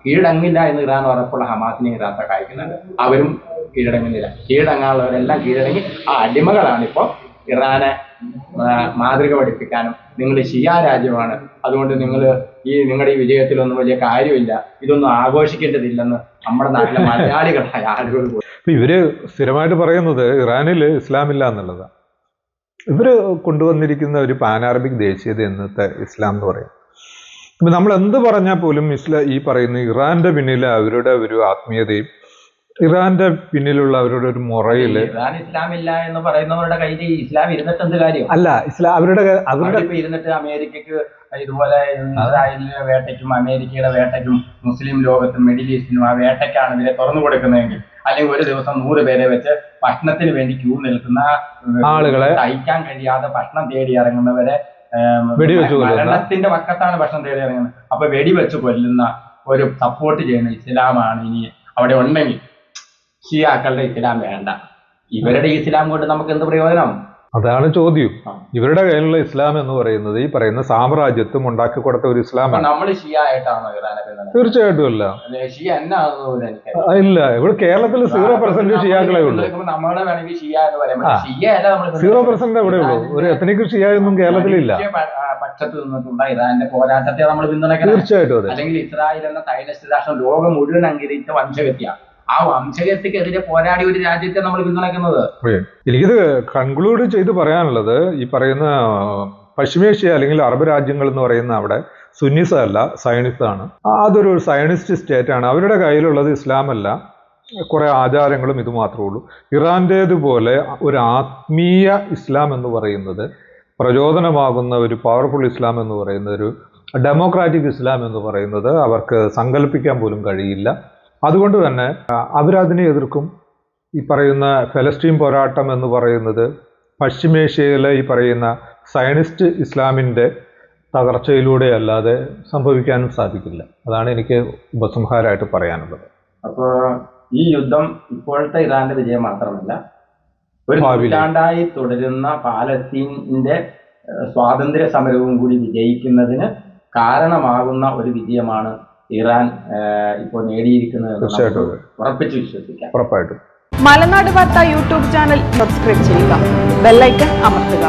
കീഴടങ്ങില്ല എന്ന് ഇറാൻ ഉറപ്പുള്ള ഹമാസിനെ ഇറാൻ സഹായിക്കുന്നുണ്ട്. അവരും കീഴടങ്ങുന്നില്ല. കീഴടങ്ങാനുള്ളവരെല്ലാം കീഴടങ്ങി ആ അടിമകളാണിപ്പോ ഇറാനെ മാതൃക പഠിപ്പിക്കാനും നിങ്ങൾ ഷിയ രാജ്യമാണ്, അതുകൊണ്ട് നിങ്ങളുടെ ഈ വിജയത്തിലൊന്നും വലിയ കാര്യമില്ല, ഇതൊന്നും ആഘോഷിക്കേണ്ടതില്ലെന്ന് നമ്മുടെ നാട്ടിലെ മലയാളികളായ ആളുകൾ. ഇവര് സ്ഥിരമായിട്ട് പറയുന്നത് ഇറാനിൽ ഇസ്ലാമില്ല എന്നുള്ളതാണ്. ഇവര് കൊണ്ടുവന്നിരിക്കുന്ന ഒരു പാൻ അറബിക് ദേശീയത എന്നത്തെ ഇസ്ലാം എന്ന് പറയും. ഇപ്പൊ നമ്മൾ എന്ത് പറഞ്ഞാൽ പോലും ഈ പറയുന്ന ഇറാന്റെ പിന്നിലെ അവരുടെ ഒരു ആത്മീയതയും ഇറാന്റെ പിന്നിലുള്ള അവരുടെ ഒരു മുറയില്, ഇറാൻ ഇസ്ലാമില്ല എന്ന് പറയുന്നവരുടെ കയ്യിൽ ഇസ്ലാം ഇരുന്നിട്ട് എന്ത് കാര്യം? അല്ല, ഇസ്ലാം അവരുടെ ഇരുന്നിട്ട് അമേരിക്കക്ക് ഇതുപോലെ ഇസ്രായേലിന്റെ വേട്ടയ്ക്കും അമേരിക്കയുടെ വേട്ടയ്ക്കും മുസ്ലിം ലോകത്തും മിഡിൽ ഈസ്റ്റിനും ആ വേട്ടയ്ക്കാണ് ഇവരെ തുറന്നു കൊടുക്കുന്നതെങ്കിൽ, അല്ലെങ്കിൽ ഒരു ദിവസം 100 പേരെ വെച്ച് ഭക്ഷണത്തിന് വേണ്ടി ക്യൂ നിൽക്കുന്ന ആളുകളെ, സഹിക്കാൻ കഴിയാതെ ഭക്ഷണം തേടി ഇറങ്ങുന്നവരെ, മരണത്തിന്റെ പക്കത്താണ് ഭക്ഷണം തേടി ഇറങ്ങുന്നത്, അപ്പൊ വെടിവെച്ച് കൊല്ലുന്ന ഒരു സപ്പോർട്ട് ചെയ്യുന്ന ഇസ്ലാമാണ് ഇനി അവിടെ ഉണ്ടെങ്കിൽ ഷിയാക്കളുടെ ഇസ്ലാം വേണ്ട. ഇവരുടെ ഇസ്ലാം കൊണ്ട് നമുക്ക് എന്ത് പ്രയോജനം? അതാണ് ചോദ്യം. ആ. ഇവരുടെ കയ്യിലുള്ള ഇസ്ലാം എന്ന് പറയുന്നത് ഈ പറയുന്ന സാമ്രാജ്യത്വം ഉണ്ടാക്കി കൊടുത്ത ഒരു ഇസ്ലാമാണ്. നമ്മൾ ഷിയ ആയിട്ടാണോ ഇറാനെ പിന്തുണ? തീർച്ചയായിട്ടും അല്ല. ഷിയ എന്നാകുന്നത് എനിക്ക് ഇല്ല, ഇവിടെ കേരളത്തിൽ 0% ഷിയാക്കളെ ഉള്ളൂ. നമ്മളെ വേണമെങ്കിൽ ഷിയ എന്ന് പറയാം. ഷിയ അല്ല, നമ്മൾ 0% എവിടെ ഉള്ളൂ. ഒരു എത്നിക് ഷിയ ഒന്നും കേരളത്തിലില്ല. പക്ഷത്ത് നിന്നിട്ടുള്ള ഇറാന്റെ പോരാട്ടത്തെ നമ്മൾ പിന്തുണയ്ക്കണം. തീർച്ചയായിട്ടും അതെ. അല്ലെങ്കിൽ ഇസ്രായേൽ എന്ന സൈനിസ്റ്റ് രാഷ്ട്രം ലോകം മുഴുവൻ അംഗീകരിച്ച വംശഗതിയാണ്. ആ വംശഗതിക്കെതിരെ പോരാടി ഒരു രാജ്യത്തെ നമ്മൾ പിന്തുണയ്ക്കുന്നത്. എനിക്കിത് കൺക്ലൂഡ് ചെയ്ത് പറയാനുള്ളത്, ഈ പറയുന്ന പശ്ചിമേഷ്യ അല്ലെങ്കിൽ അറബ് രാജ്യങ്ങൾ എന്ന് പറയുന്ന അവിടെ സുന്നിസ് അല്ല, സയനിസ്റ്റ് ആണ്. അതൊരു സയനിസ്റ്റ് സ്റ്റേറ്റ് ആണ്. അവരുടെ കയ്യിലുള്ളത് ഇസ്ലാം അല്ല, കുറെ ആചാരങ്ങളും ഇത് മാത്രമേ ഉള്ളൂ. ഇറാൻ്റേതുപോലെ ഒരു ആത്മീയ ഇസ്ലാം എന്ന് പറയുന്നത്, പ്രചോദനമാകുന്ന ഒരു പവർഫുൾ ഇസ്ലാം എന്ന് പറയുന്ന, ഒരു ഡെമോക്രാറ്റിക് ഇസ്ലാം എന്ന് പറയുന്നത് അവർക്ക് സങ്കല്പിക്കാൻ പോലും കഴിയില്ല. അതുകൊണ്ട് തന്നെ അവരതിനെ എതിർക്കും. ഈ പറയുന്ന ഫലസ്തീൻ പോരാട്ടം എന്ന് പറയുന്നത് പശ്ചിമേഷ്യയിലെ ഈ പറയുന്ന സയനിസ്റ്റ് ഇസ്ലാമിൻ്റെ തകർച്ചയിലൂടെ അല്ലാതെ സംഭവിക്കാനും സാധിക്കില്ല. അതാണ് എനിക്ക് ഉപസംഹാരമായിട്ട് പറയാനുള്ളത്. അപ്പോൾ ഈ യുദ്ധം ഇപ്പോഴത്തെ ഇറാന്റെ വിജയം മാത്രമല്ല, ഒരു നൂറ്റാണ്ടായി തുടരുന്ന പാലസ്തീനിന്റെ സ്വാതന്ത്ര്യ സമരവും കൂടി വിജയിക്കുന്നതിന് കാരണമാകുന്ന ഒരു വിജയമാണ് ഇറാൻ ഇപ്പോൾ നേടിയിരിക്കുന്നത്. ഉറപ്പിച്ചു വിശ്വസിക്കാം. ഉറപ്പായിട്ടും. മലനാട് വാർത്ത യൂട്യൂബ് ചാനൽ സബ്സ്ക്രൈബ് ചെയ്യുക, ബെല്ലൈക്കൺ അമർത്തുക.